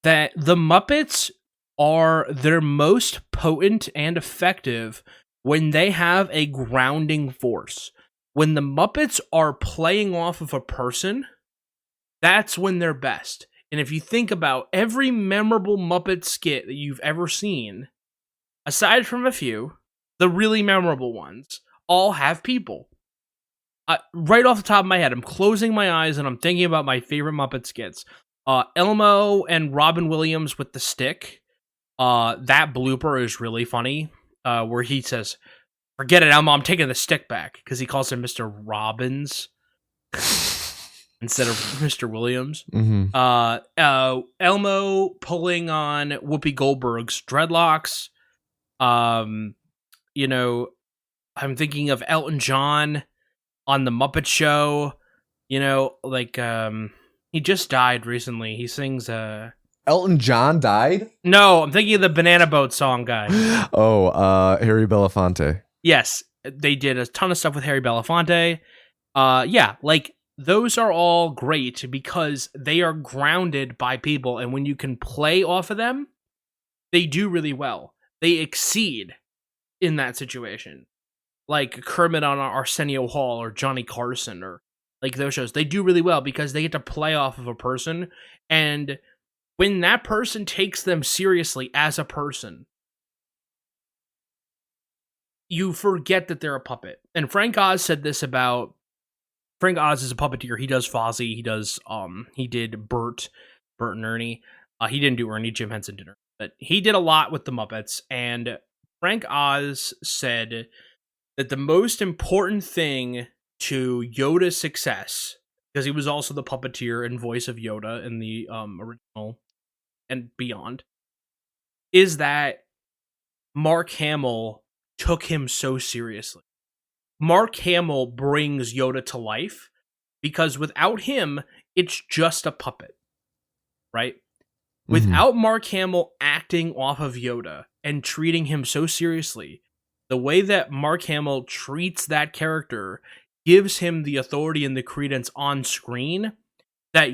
that the Muppets are their most potent and effective when they have a grounding force. When the Muppets are playing off of a person, that's when they're best. And if you think about every memorable Muppet skit that you've ever seen, aside from a few, the really memorable ones all have people. Right off the top of my head, I'm closing my eyes and I'm thinking about my favorite Muppet skits. Elmo and Robin Williams with the stick. That blooper is really funny, where he says, "Forget it, Elmo, I'm taking the stick back," because he calls him Mr. Robbins instead of Mr. Williams. Elmo pulling on Whoopi Goldberg's dreadlocks. I'm thinking of Elton John on the Muppet Show. He just died recently. He sings Elton John died? No, I'm thinking of the Banana Boat song guy. Harry Belafonte. Yes, they did a ton of stuff with Harry Belafonte. Those are all great because they are grounded by people, and when you can play off of them, they do really well. They exceed in that situation. Like Kermit on Arsenio Hall or Johnny Carson or like those shows. They do really well because they get to play off of a person, and when that person takes them seriously as a person, you forget that they're a puppet. And Frank Oz said this about... Frank Oz is a puppeteer. He does Fozzie. He did Bert and Ernie. He didn't do Ernie. Jim Henson did Ernie. But he did a lot with the Muppets. And Frank Oz said that the most important thing to Yoda's success, because he was also the puppeteer and voice of Yoda in the original and beyond, is that Mark Hamill took him so seriously. Mark Hamill brings Yoda to life because without him, it's just a puppet, right? Mm-hmm. Without Mark Hamill acting off of Yoda and treating him so seriously, the way that Mark Hamill treats that character gives him the authority and the credence on screen that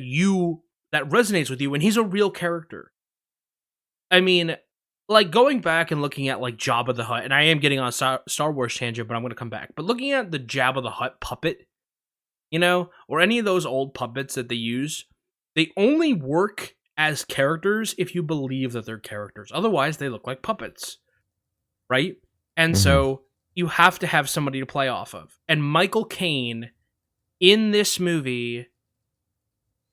resonates with you, and he's a real character. I mean, like, going back and looking at, like, Jabba the Hutt, and I am getting on a Star Wars tangent, but I'm going to come back. But looking at the Jabba the Hutt puppet, or any of those old puppets that they use, they only work as characters if you believe that they're characters. Otherwise, they look like puppets, right? And so you have to have somebody to play off of. And Michael Caine, in this movie,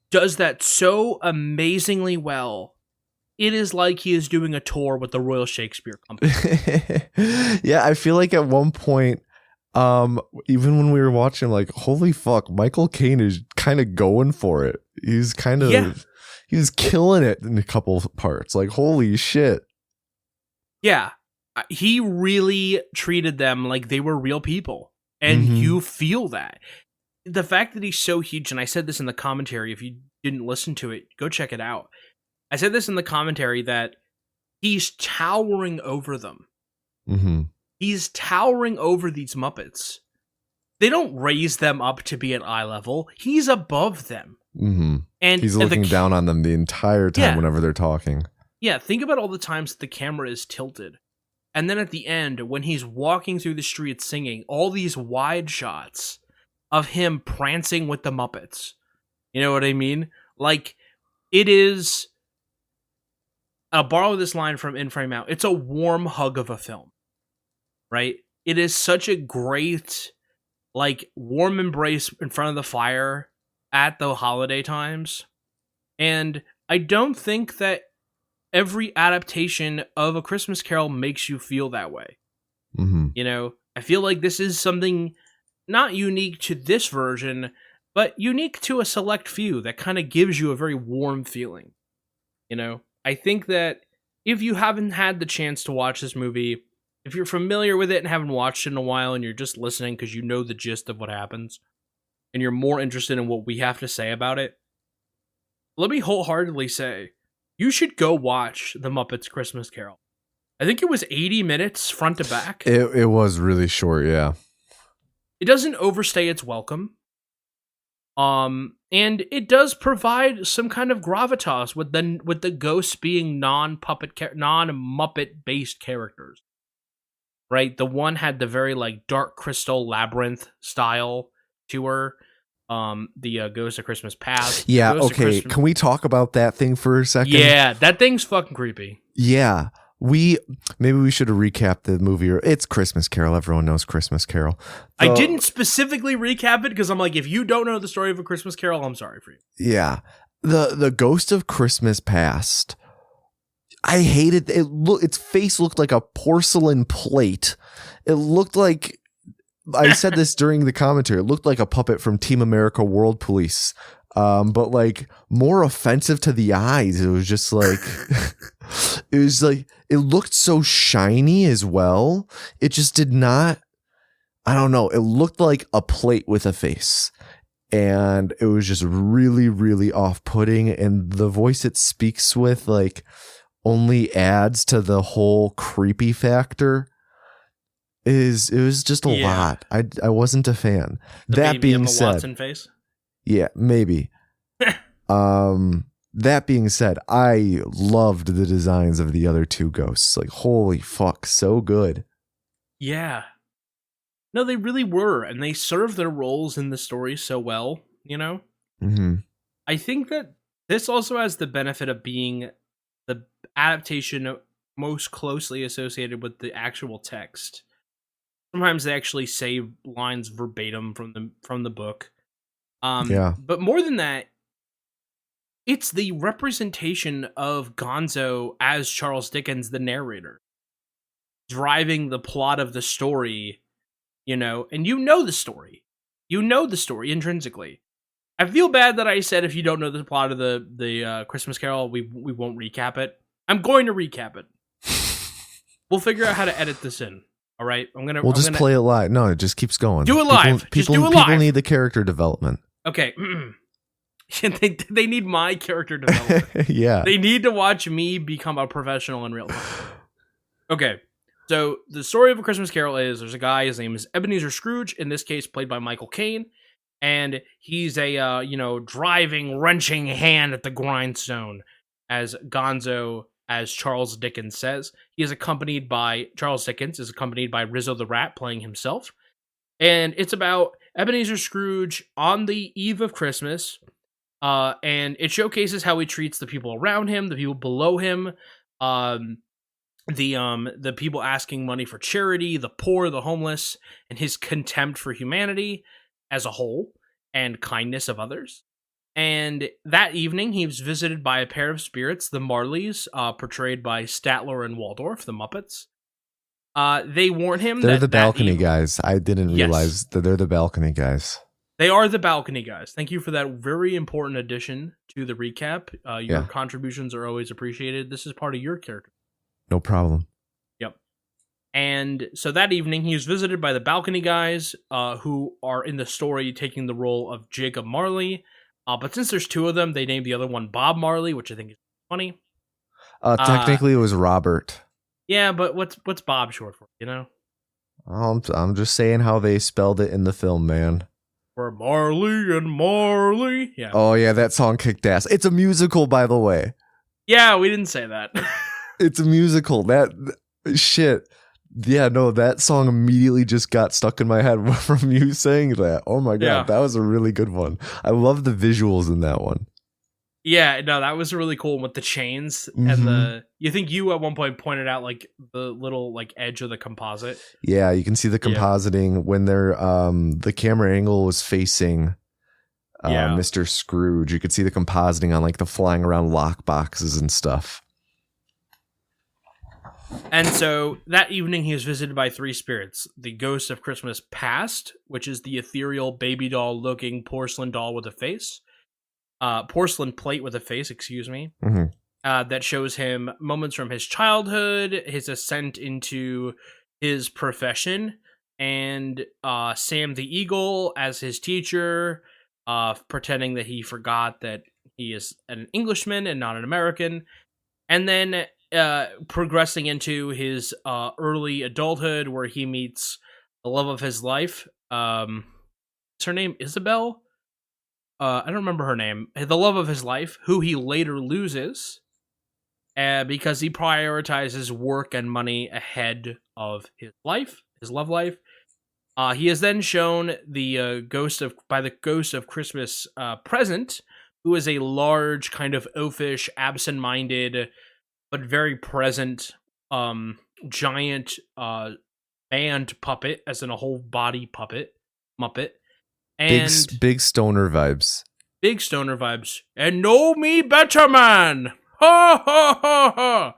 does that so amazingly well. It is like he is doing a tour with the Royal Shakespeare Company. Yeah, I feel like at one point Even when we were watching, like, holy fuck, Michael Caine is kind of going for it. He's kind of, he was killing it in a couple of parts. Like, holy shit. Yeah. He really treated them like they were real people. And you feel that. The fact that he's so huge, and I said this in the commentary, if you didn't listen to it, go check it out. I said this in the commentary that he's towering over them. He's towering over these Muppets. They don't raise them up to be at eye level. He's above them. And he's looking down on them the entire time whenever they're talking. Yeah, think about all the times that the camera is tilted. And then at the end, when he's walking through the streets singing, all these wide shots of him prancing with the Muppets. You know what I mean? Like, it is... I'll borrow this line from In Frame Out. It's a warm hug of a film. Right? It is such a great, like, warm embrace in front of the fire at the holiday times. And I don't think that every adaptation of A Christmas Carol makes you feel that way. You know, I feel like this is something not unique to this version, but unique to a select few that kind of gives you a very warm feeling. You know, I think that if you haven't had the chance to watch this movie, if you're familiar with it and haven't watched it in a while and you're just listening because you know the gist of what happens, and you're more interested in what we have to say about it, let me wholeheartedly say, you should go watch The Muppets Christmas Carol. I think it was 80 minutes front to back. It was really short, yeah. It doesn't overstay its welcome. And it does provide some kind of gravitas with the ghosts being non-Muppet based characters. Right? The one had the very like Dark Crystal Labyrinth style to her. The Ghost of Christmas Past. Yeah, okay. Can we talk about that thing for a second? Yeah, that thing's fucking creepy. Yeah. Maybe we should have recapped the movie. It's Christmas Carol. Everyone knows Christmas Carol. I didn't specifically recap it because I'm like, if you don't know the story of A Christmas Carol, I'm sorry for you. Yeah. The Ghost of Christmas Past. I hated it. Its face looked like a porcelain plate. It looked like, I said this during the commentary, it looked like a puppet from Team America World Police. But like more offensive to the eyes. It was just like, it looked so shiny as well. It just did not, I don't know. It looked like a plate with a face. And it was just really, really off-putting. And the voice it speaks with, like, only adds to the whole creepy factor. It was just a lot. I wasn't a fan. That being said, Watson face? Yeah, maybe. That being said, I loved the designs of the other two ghosts. Like, holy fuck, so good. Yeah. No, they really were, and they served their roles in the story so well, you know? I think that this also has the benefit of being the adaptation most closely associated with the actual text. Sometimes they actually say lines verbatim from the book. But more than that, it's the representation of Gonzo as Charles Dickens, the narrator, driving the plot of the story, you know, and you know the story. You know the story intrinsically. I feel bad that I said if you don't know the plot of the Christmas Carol, we won't recap it. I'm going to recap it. We'll figure out how to edit this in. All right, We'll just play it live. No, it just keeps going. Do it live. People need the character development. Okay. They need my character development. Yeah. They need to watch me become a professional in real time. Okay. So the story of A Christmas Carol is there's a guy, his name is Ebenezer Scrooge, in this case played by Michael Caine, and he's a driving, wrenching hand at the grindstone, as Gonzo, as Charles Dickens says. Charles Dickens is accompanied by Rizzo the Rat playing himself. And it's about Ebenezer Scrooge on the eve of Christmas. And it showcases how he treats the people around him, the people below him, the people asking money for charity, the poor, the homeless, and his contempt for humanity as a whole and kindness of others. And that evening, he was visited by a pair of spirits, the Marleys, portrayed by Statler and Waldorf, the Muppets. They warn him They're that the balcony evening, guys. I didn't realize that they're the balcony guys. They are the balcony guys. Thank you for that very important addition to the recap. Your contributions are always appreciated. This is part of your character. No problem. Yep. And so that evening, he was visited by the balcony guys, who are in the story taking the role of Jacob Marley. But since there's two of them, they named the other one Bob Marley, which I think is funny. Technically, it was Robert. Yeah, but what's Bob short for? You know. I'm just saying how they spelled it in the film, man. For Marley and Marley. Yeah. Oh yeah, that song kicked ass. It's a musical, by the way. Yeah, we didn't say that. It's a musical. That shit. Yeah, no, that song immediately just got stuck in my head from you saying that. Oh my god, that was a really good one. I love the visuals in that one. Yeah, no, that was really cool with the chains and you think you at one point pointed out like the little like edge of the composite. Yeah, you can see the compositing when they're the camera angle was facing Mr. Scrooge. You could see the compositing on like the flying around lock boxes and stuff. And so that evening he was visited by three spirits. The ghost of Christmas Past, which is the ethereal baby doll looking porcelain doll with a face. Porcelain plate with a face, excuse me, that shows him moments from his childhood, his ascent into his profession, and Sam the Eagle as his teacher, pretending that he forgot that he is an Englishman and not an American, and then progressing into his early adulthood where he meets the love of his life. Is her name Isabel? I don't remember her name. The love of his life, who he later loses because he prioritizes work and money ahead of his life, his love life. He is then shown the ghost of Christmas Present, who is a large, kind of oafish, absent-minded, but very present, giant band puppet, as in a whole body puppet, Muppet. And big stoner vibes. Big stoner vibes. And know me better, man! Ha ha ha ha!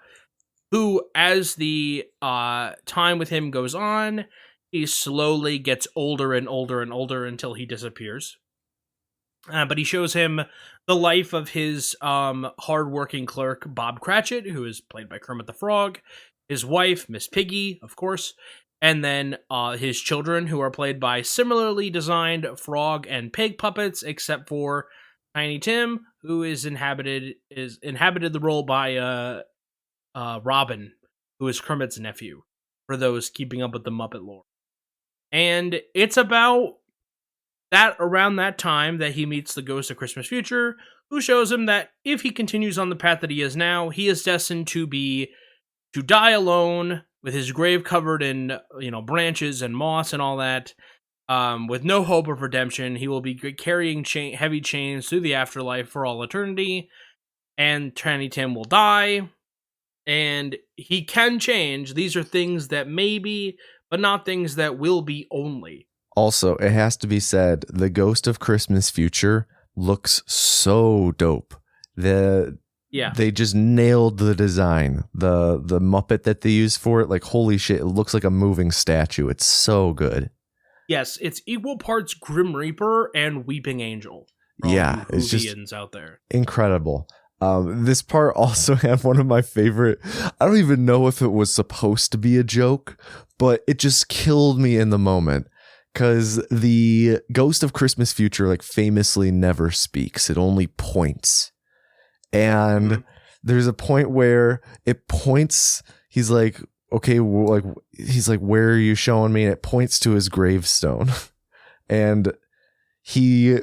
Who, as the time with him goes on, he slowly gets older and older and older until he disappears. But he shows him the life of his hardworking clerk, Bob Cratchit, who is played by Kermit the Frog, his wife, Miss Piggy, of course, and then his children, who are played by similarly designed frog and pig puppets, except for Tiny Tim, who is inhabited the role by Robin, who is Kermit's nephew, for those keeping up with the Muppet lore. And it's about around that time that he meets the ghost of Christmas Future, who shows him that if he continues on the path that he is now, he is destined to die alone, with his grave covered in branches and moss and all that, with no hope of redemption. He will be carrying heavy chains through the afterlife for all eternity, and Tiny Tim will die, and he can change. These are things that may be, but not things that will be only. Also, it has to be said, the Ghost of Christmas Future looks so dope. They just nailed the design. The Muppet that they use for it, like, holy shit, it looks like a moving statue. It's so good. Yes, it's equal parts Grim Reaper and Weeping Angel. Yeah, it's just out there. Incredible. This part also had one of my favorite. I don't even know if it was supposed to be a joke, but it just killed me in the moment. Because the Ghost of Christmas Future, like, famously never speaks. It only points. And there's a point where it points. He's like, okay, he's like, where are you showing me? And it points to his gravestone. And he,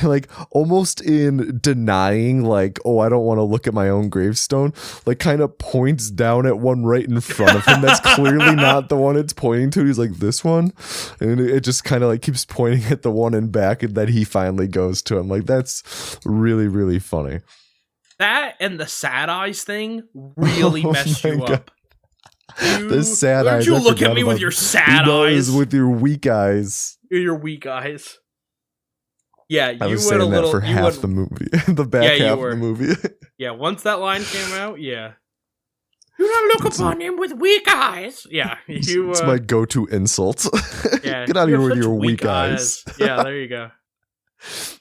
like, almost in denying, like, oh, I don't want to look at my own gravestone, like, kind of points down at one right in front of him that's clearly not the one it's pointing to. He's like, this one? And it just kind of, like, keeps pointing at the one in back, and then he finally goes to him. Like, that's really, really funny. That and the sad eyes thing really messed you up. The sad eyes. Don't you look at me with your sad eyes. With your weak eyes. Your weak eyes. Yeah, you I was went saying a little that for half the movie, the back half of the movie. Yeah, once that line came out, yeah. Do not look upon him with weak eyes. Yeah, it's my go-to insult. Yeah, Get out of here with such your weak eyes. Yeah, there you go.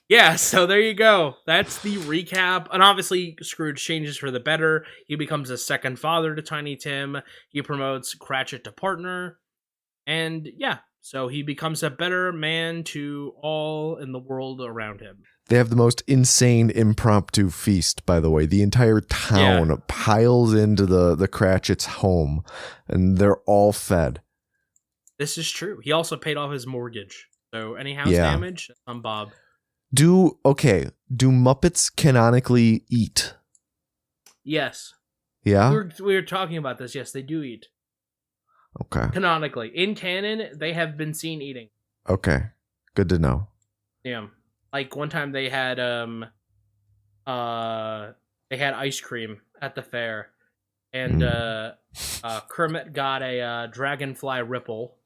Yeah, so there you go. That's the recap. And obviously, Scrooge changes for the better. He becomes a second father to Tiny Tim. He promotes Cratchit to partner. And yeah, so he becomes a better man to all in the world around him. They have the most insane impromptu feast, by the way. The entire town piles into the Cratchit's home, and they're all fed. This is true. He also paid off his mortgage. So any house damage, I'm Bob. Do Muppets canonically eat? Yes. Yeah? We were talking about this. Yes, they do eat. Okay. Canonically. In canon, they have been seen eating. Okay. Good to know. Yeah. Like one time they had ice cream at the fair, and Kermit got a dragonfly ripple,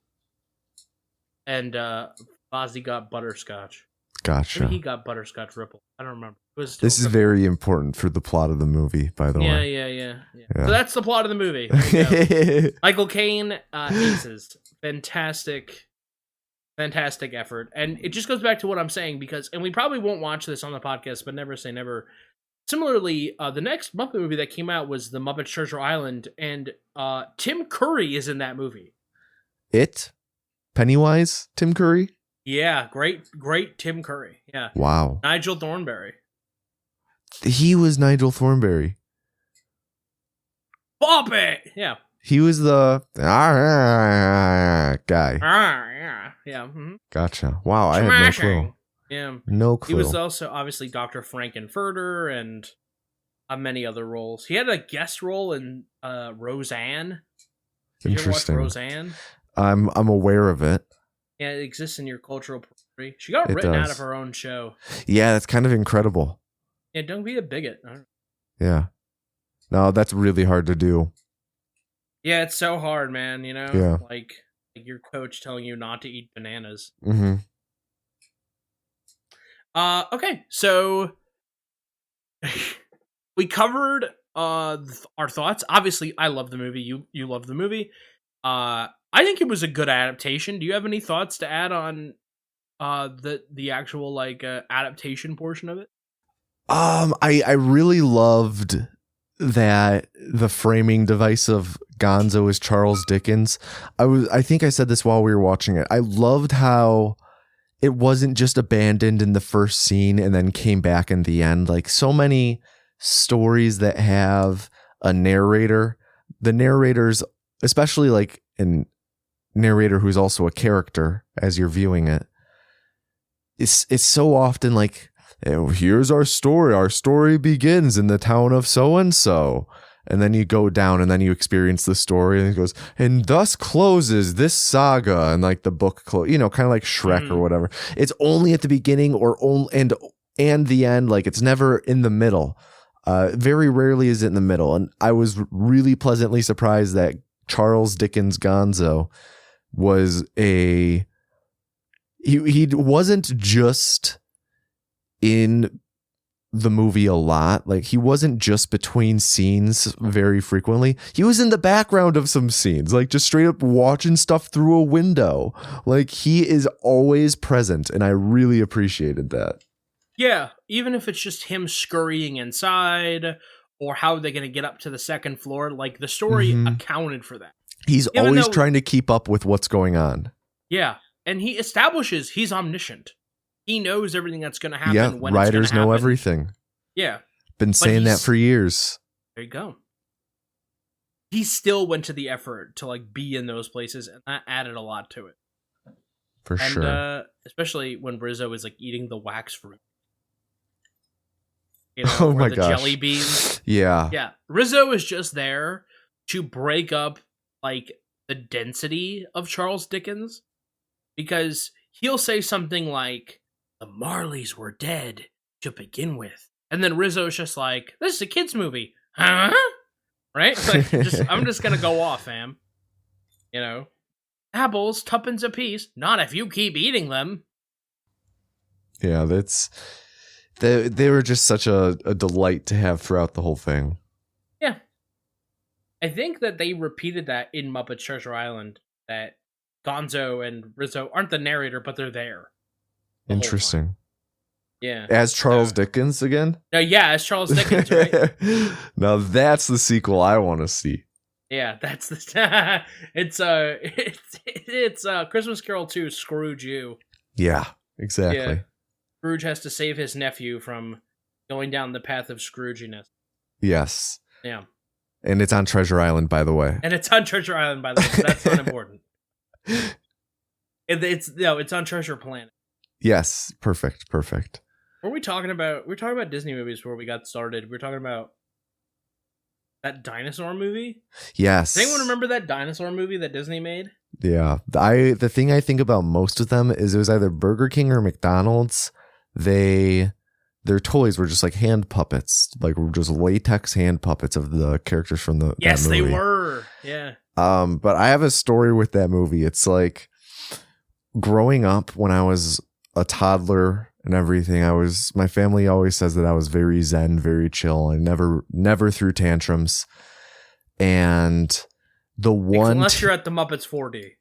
and Fozzie got butterscotch. Gotcha. Maybe he got butterscotch ripple. I don't remember. This is very important for the plot of the movie, by the way. Yeah. So that's the plot of the movie. Michael Caine, aces. Fantastic effort. And it just goes back to what I'm saying and we probably won't watch this on the podcast, but never say never. Similarly, the next Muppet movie that came out was The Muppets Treasure Island, and Tim Curry is in that movie. Pennywise? Tim Curry? Yeah, great Tim Curry. Yeah. Wow. Nigel Thornberry. He was Nigel Thornberry. Bop it! Yeah. He was the guy. Yeah. Mm-hmm. Gotcha. Wow, I had no clue. Yeah. No clue. He was also obviously Dr. Frankenfurter and many other roles. He had a guest role in Roseanne. Did Interesting. you ever watch Roseanne? I'm aware of it. Yeah, it exists in your cultural periphery. She got written out of her own show. Yeah, that's kind of incredible. Yeah, don't be a bigot. Yeah. No, that's really hard to do. Yeah, it's so hard, man, you know? Yeah. Like your coach telling you not to eat bananas. Mm-hmm. Okay, so we covered our thoughts. Obviously, I love the movie. You love the movie. I think it was a good adaptation. Do you have any thoughts to add on the actual adaptation portion of it? I really loved that the framing device of Gonzo is Charles Dickens. I think I said this while we were watching it. I loved how it wasn't just abandoned in the first scene and then came back in the end. Like so many stories that have a narrator, the narrators, especially like an narrator who's also a character as you're viewing it, it's so often like, here's our story. Our story begins in the town of so-and-so. And then you go down and then you experience the story and it goes, and thus closes this saga. And like the book, kind of like Shrek or whatever. It's only at the beginning and the end. Like it's never in the middle. Very rarely is it in the middle. And I was really pleasantly surprised that Charles Dickens Gonzo was he wasn't just in the movie a lot. Like he wasn't just between scenes very frequently. He was in the background of some scenes, like just straight up watching stuff through a window. Like he is always present, and I really appreciated that. Yeah, even if it's just him scurrying inside, or how are they going to get up to the second floor, like the story accounted for that. He's always trying to keep up with what's going on. Yeah, and he establishes he's omniscient. He knows everything that's going to happen. Yeah, when writers it's gonna know happen. everything. Yeah. Been saying that for years. There you go. He still went to the effort to like be in those places, and that added a lot to it. For sure. Especially when Rizzo is like eating the wax fruit. Oh my gosh. Jelly beans. Yeah. Yeah. Rizzo is just there to break up like the density of Charles Dickens, because he'll say something like, the Marleys were dead to begin with. And then Rizzo's just like, this is a kid's movie. Huh? Right? It's like, I'm just going to go off, fam. You know? Apples, tuppence apiece. Not if you keep eating them. Yeah, they were just such a delight to have throughout the whole thing. Yeah. I think that they repeated that in Muppet Treasure Island, that Gonzo and Rizzo aren't the narrator, but they're there. The whole time. Interesting. Yeah. As Charles Dickens again? No, yeah, as Charles Dickens, right? Now that's the sequel I want to see. Yeah, that's the it's Christmas Carol 2, Scrooge You. Yeah, exactly. Yeah. Scrooge has to save his nephew from going down the path of Scrooginess. Yes. Yeah. And it's on Treasure Island, by the way. And it's on Treasure Island, by the way, so that's not important. It's on Treasure Planet. Yes, perfect. What were we talking about? We were talking about Disney movies before we got started. We were talking about that dinosaur movie. Yes. Does anyone remember that dinosaur movie that Disney made? Yeah. The thing I think about most of them is it was either Burger King or McDonald's. Their toys were just like hand puppets, like just latex hand puppets of the characters from that movie. They were. Yeah. But I have a story with that movie. It's like growing up when I was a toddler and everything, my family always says that I was very zen, very chill. I never threw tantrums. And the one unless you're at the Muppets 4D.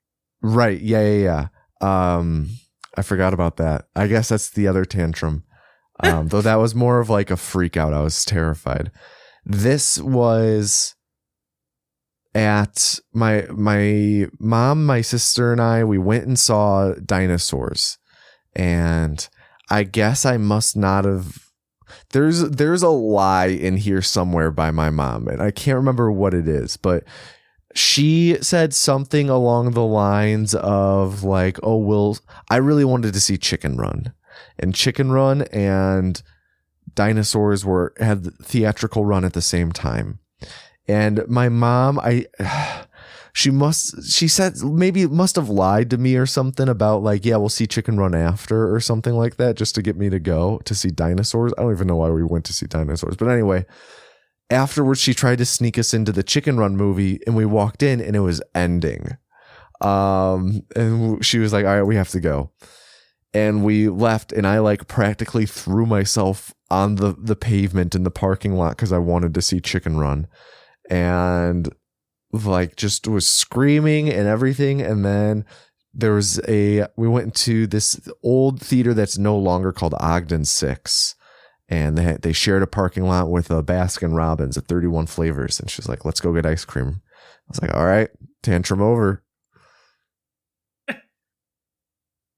Right. Yeah. I forgot about that. I guess that's the other tantrum. Though that was more of like a freak out. I was terrified. This was at my mom, my sister, and I, we went and saw dinosaurs. And I guess I must not have. There's a lie in here somewhere by my mom, and I can't remember what it is, but she said something along the lines of like, "Oh, well, I really wanted to see Chicken Run, and Chicken Run and dinosaurs had the theatrical run at the same time." And my mom, she said maybe must have lied to me or something about like, yeah, we'll see Chicken Run after or something like that, just to get me to go to see dinosaurs. I don't even know why we went to see dinosaurs, but anyway, afterwards she tried to sneak us into the Chicken Run movie, and we walked in and it was ending. And she was like, all right, we have to go. And we left, and I like practically threw myself on the pavement in the parking lot because I wanted to see Chicken Run, and like just was screaming and everything. And then we went into this old theater that's no longer called Ogden 6, and they shared a parking lot with a Baskin Robbins at 31 Flavors. And she's like, let's go get ice cream. I was like, all right, tantrum over.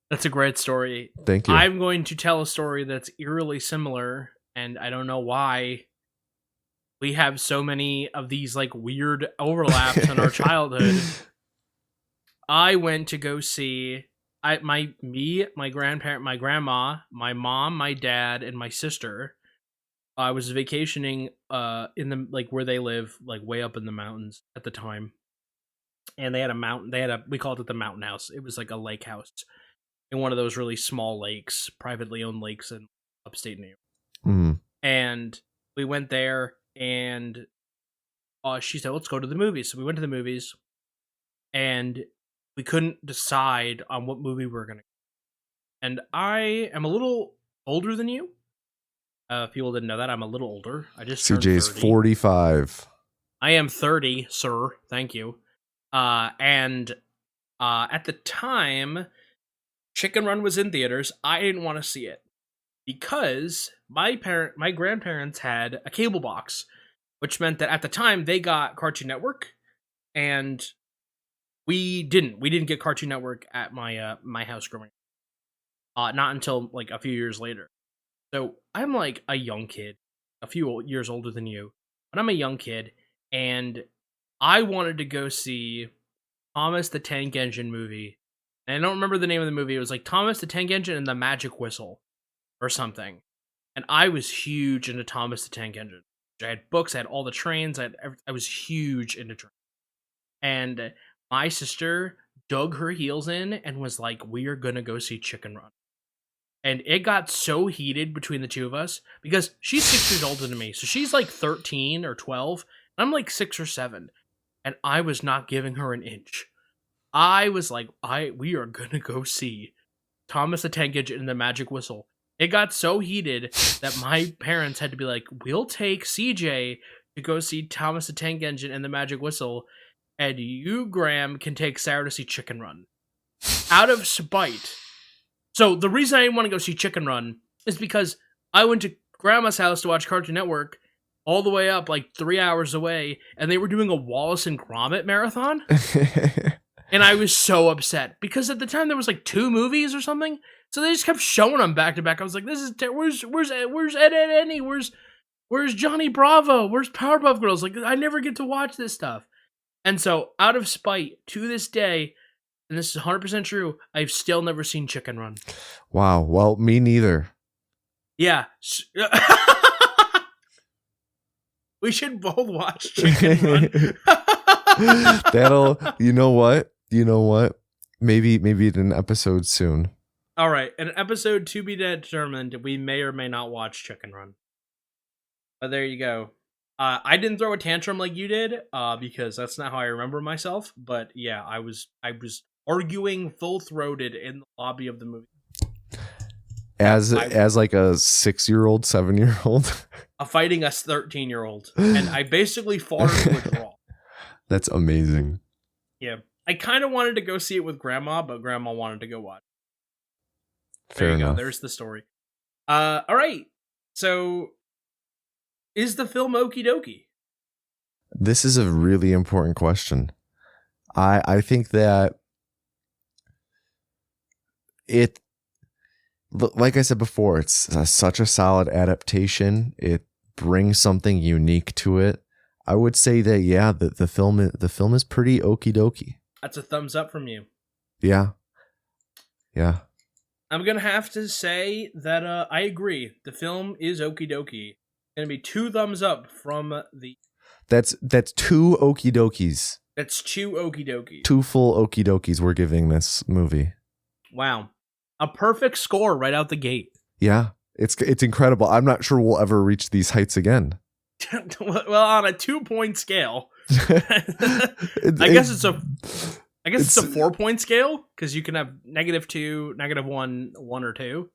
That's a great story. Thank you. I'm going to tell a story that's eerily similar, and I don't know why we have so many of these like weird overlaps in our childhood. I went to go see my grandparent, my grandma, my mom, my dad, and my sister. I was vacationing in the like where they live, like way up in the mountains at the time. And they had a mountain, we called it the mountain house. It was like a lake house in one of those really small lakes, privately owned lakes in upstate New York. Mm. And we went there, and she said, let's go to the movies. So we went to the movies, and we couldn't decide on what movie we were going to go. And I am a little older than you. People didn't know that. I'm a little older. I just turned CJ's 30. 45. I am 30, sir. Thank you. And at the time, Chicken Run was in theaters. I didn't want to see it because my grandparents had a cable box, which meant that at the time they got Cartoon Network, and we didn't. We didn't get Cartoon Network at my house growing up. Not until like a few years later. So I'm like a young kid, a few years older than you, but I'm a young kid, and I wanted to go see Thomas the Tank Engine movie. And I don't remember the name of the movie. It was like Thomas the Tank Engine and the Magic Whistle or something. And I was huge into Thomas the Tank Engine. I had books, I had all the trains, I was huge into trains. And my sister dug her heels in and was like, we are going to go see Chicken Run. And it got so heated between the two of us because she's 6 years older than me. So she's like 13 or 12. I'm like 6 or 7. And I was not giving her an inch. I was like, we are going to go see Thomas the Tank Engine and the Magic Whistle. It got so heated that my parents had to be like, we'll take CJ to go see Thomas the Tank Engine and the Magic Whistle, and you, Graham, can take Sarah to see Chicken Run. Out of spite. So the reason I didn't want to go see Chicken Run is because I went to Grandma's house to watch Cartoon Network all the way up like 3 hours away, and they were doing a Wallace and Gromit marathon. And I was so upset because at the time there was like 2 movies or something. So they just kept showing them back to back. I was like, "This is where's Ed Eddie? Where's Johnny Bravo? Where's Powerpuff Girls? Like, I never get to watch this stuff." And so, out of spite, to this day, and this is 100% true, I've still never seen Chicken Run. Wow. Well, me neither. Yeah. We should both watch Chicken Run. That'll. You know what? Maybe in an episode soon. All right, an episode to be determined. We may or may not watch Chicken Run. But there you go. I didn't throw a tantrum like you did, because that's not how I remember myself. But yeah, I was arguing full-throated in the lobby of the movie. As like a 6-year-old, 7-year-old, fighting a 13-year-old, and I basically fought her to withdrawal. That's amazing. Yeah, I kind of wanted to go see it with Grandma, but Grandma wanted to go watch. Fair enough. There's the story. All right. So, is the film Okie Dokie? This is a really important question. I think that it, like I said before, it's such a solid adaptation. It brings something unique to it. I would say that the film is pretty Okie Dokie. That's a thumbs up from you. Yeah. I'm gonna have to say that I agree. The film is Okie Dokie. Gonna be 2 thumbs up from the. That's 2 Okie Dokies. That's 2 Okie Dokies. 2 full Okie Dokies we're giving this movie. Wow, a perfect score right out the gate. Yeah, it's incredible. I'm not sure we'll ever reach these heights again. Well, on a 2-point scale, I guess it's a 4-point scale because you can have -2, -1, 1 or 2.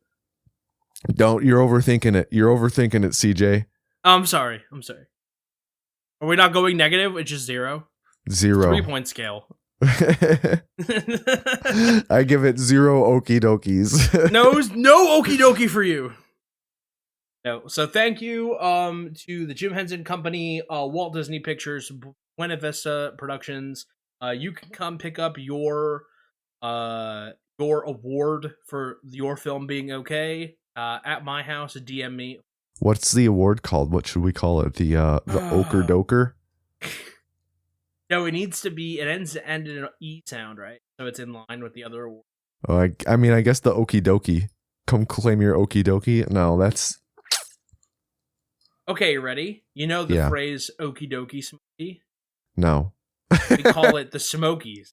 You're overthinking it. CJ. I'm sorry. Are we not going negative? It's just 0. 3-point scale. I give it 0 Okie Dokies. No Okie Dokie for you. No. So thank you to the Jim Henson Company, Walt Disney Pictures, Buena Vista Productions. You can come pick up your award for your film being okay at my house. DM me. What's the award called? What should we call it? The Oker Doker? No, it needs to be. It ends in an E sound, right? So it's in line with the other award. Oh, I mean, I guess the Okie Dokie. Come claim your Okie Dokie. No, that's. Okay, ready? You know the phrase Okie Dokie Smoky? No. We call it the Smokies.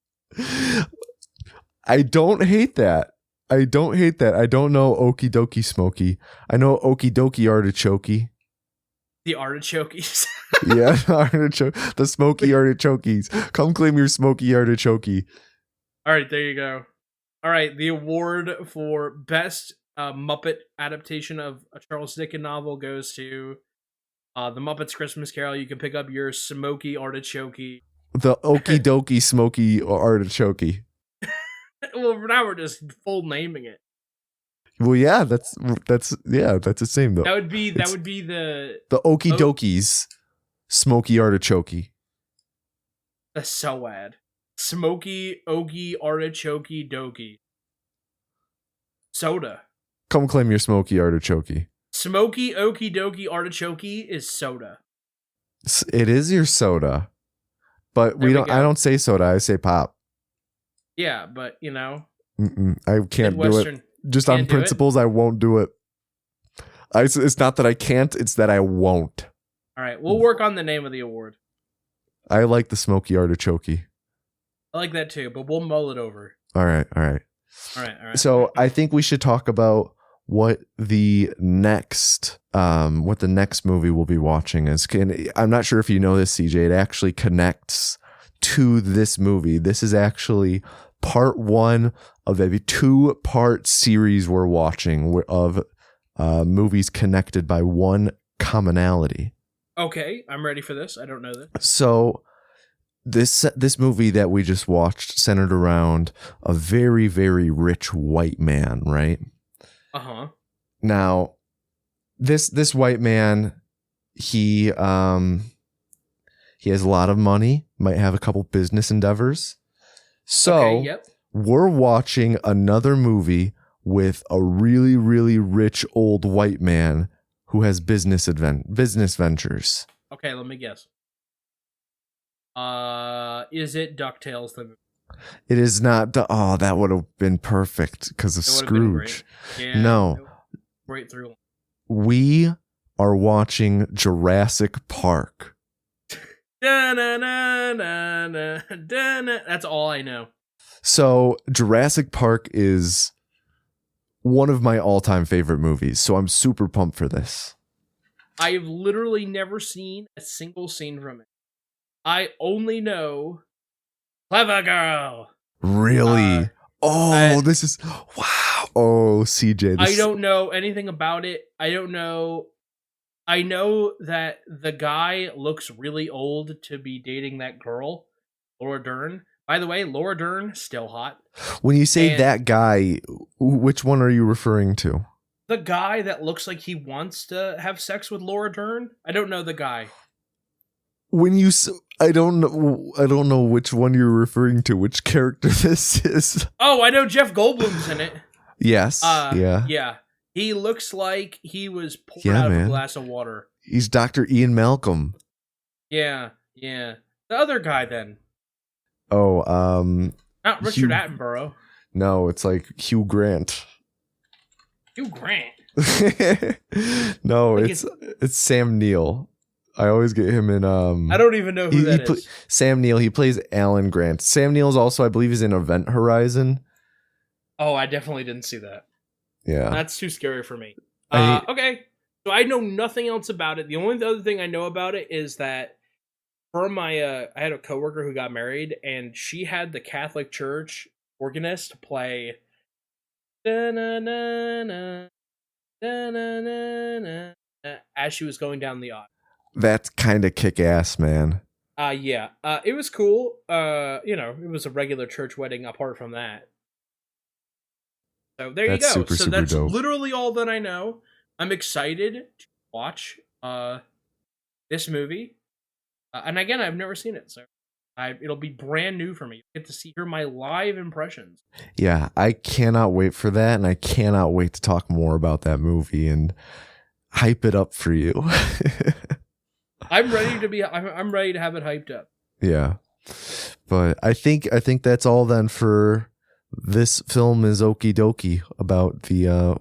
I don't hate that. I don't know Okie Dokie Smoky. I know Okie Dokie Artichoke. The Artichokes. Yeah, the Smoky Artichokes. Come claim your Smoky Artichoke. All right, there you go. All right, the award for best Muppet adaptation of a Charles Dickens novel goes to the Muppet's Christmas Carol. You can pick up your Smoky Artichoke. The Okie Dokie Smoky Artichoke. Well, now we're just full naming it. Well, yeah, that's the same though. That would be the Okie Dokies Smoky Artichoke. That's so bad. Smoky Okie Artichoke Dokie. Soda. Come claim your Smoky Artichoke. Smoky Okie Dokie Artichoke is soda. It is your soda, but I don't say soda. I say pop. Yeah, but you know, I can't do it. Just on principles, I won't do it. It's not that I can't; it's that I won't. All right, we'll work on the name of the award. I like the Smoky Artichoke. I like that too, but we'll mull it over. All right. So I think we should talk about what the next movie we'll be watching is. I'm not sure if you know this, CJ. It actually connects to this movie. This is actually part 1 of a 2-part series we're watching of movies connected by one commonality. Okay, I'm ready for this. I don't know this. So this movie that we just watched centered around a very, very rich white man, right? Uh-huh. Now, this white man, he has a lot of money, might have a couple business endeavors. So Okay, yep. we're watching another movie with a really, really rich old white man who has business ventures. Okay, let me guess. Is it DuckTales the movie? It is not. Oh, that would have been perfect because of It would have been great. Scrooge. Yeah, No, great through. we are watching Jurassic Park. Da-na-na-na-na-na-na. That's all I know. So Jurassic Park is one of my all-time favorite movies. So I'm super pumped for this. I've literally never seen a single scene from it. I only know Clever Girl. Really? This is wow. Oh, CJ. I don't know anything about it. I don't know. I know that the guy looks really old to be dating that girl, Laura Dern. By the way, Laura Dern, still hot. When you say that guy, which one are you referring to? The guy that looks like he wants to have sex with Laura Dern? I don't know the guy. When you, I don't know which one you're referring to. Which character this is? Oh, I know Jeff Goldblum's in it. Yes. Yeah. He looks like he was poured out of a glass of water. He's Dr. Ian Malcolm. Yeah. The other guy then. Oh, not Richard Attenborough. No, it's like Hugh Grant. Hugh Grant. No, like it's Sam Neill. I always get him in. I don't even know who that is. Sam Neill. He plays Alan Grant. Sam Neill's also, I believe, is in Event Horizon. Oh, I definitely didn't see that. Yeah, that's too scary for me. Okay, so I know nothing else about it. The only other thing I know about it is that for my, I had a coworker who got married, and she had the Catholic Church organist play da-na-na-na, da-na-na-na, as she was going down the aisle. That's kind of kick-ass, man. Yeah. It was cool. It was a regular church wedding apart from that. So there you go. Super That's dope. Literally all that I know. I'm excited to watch this movie. And again, I've never seen it, so it'll be brand new for me. I get to hear my live impressions. Yeah, I cannot wait for that, and I cannot wait to talk more about that movie and hype it up for you. I'm ready to have it hyped up. Yeah. But I think that's all then for this film is Okie Dokie about the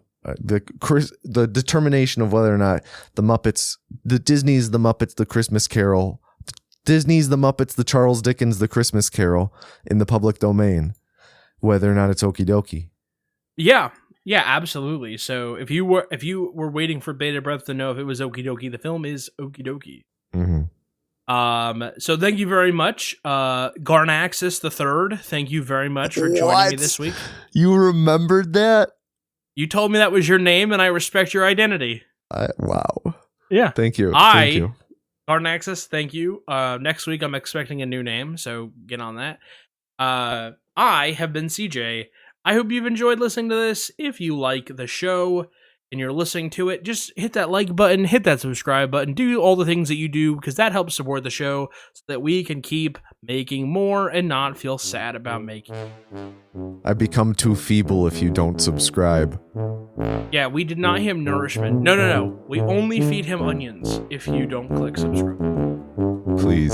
determination of whether or not Disney's The Muppets The Christmas Carol, Disney's The Muppets The Charles Dickens The Christmas Carol in the public domain, whether or not it's Okie Dokie. Yeah, absolutely. So if you were waiting for bated breath to know if it was Okie Dokie, the film is Okie Dokie. Mm-hmm. So thank you very much, Garnaxis III. Thank you very much for joining me this week. You remembered that? You told me that was your name, and I respect your identity. Wow. Yeah. Thank you. Garnaxis, thank you. Next week I'm expecting a new name, so get on that. I have been CJ. I hope you've enjoyed listening to this. If you like the show and you're listening to it, just hit that like button, hit that subscribe button, do all the things that you do, because that helps support the show so that we can keep making more and not feel sad about making. I become too feeble if you don't subscribe. Yeah, we deny him nourishment. No. We only feed him onions if you don't click subscribe. Please.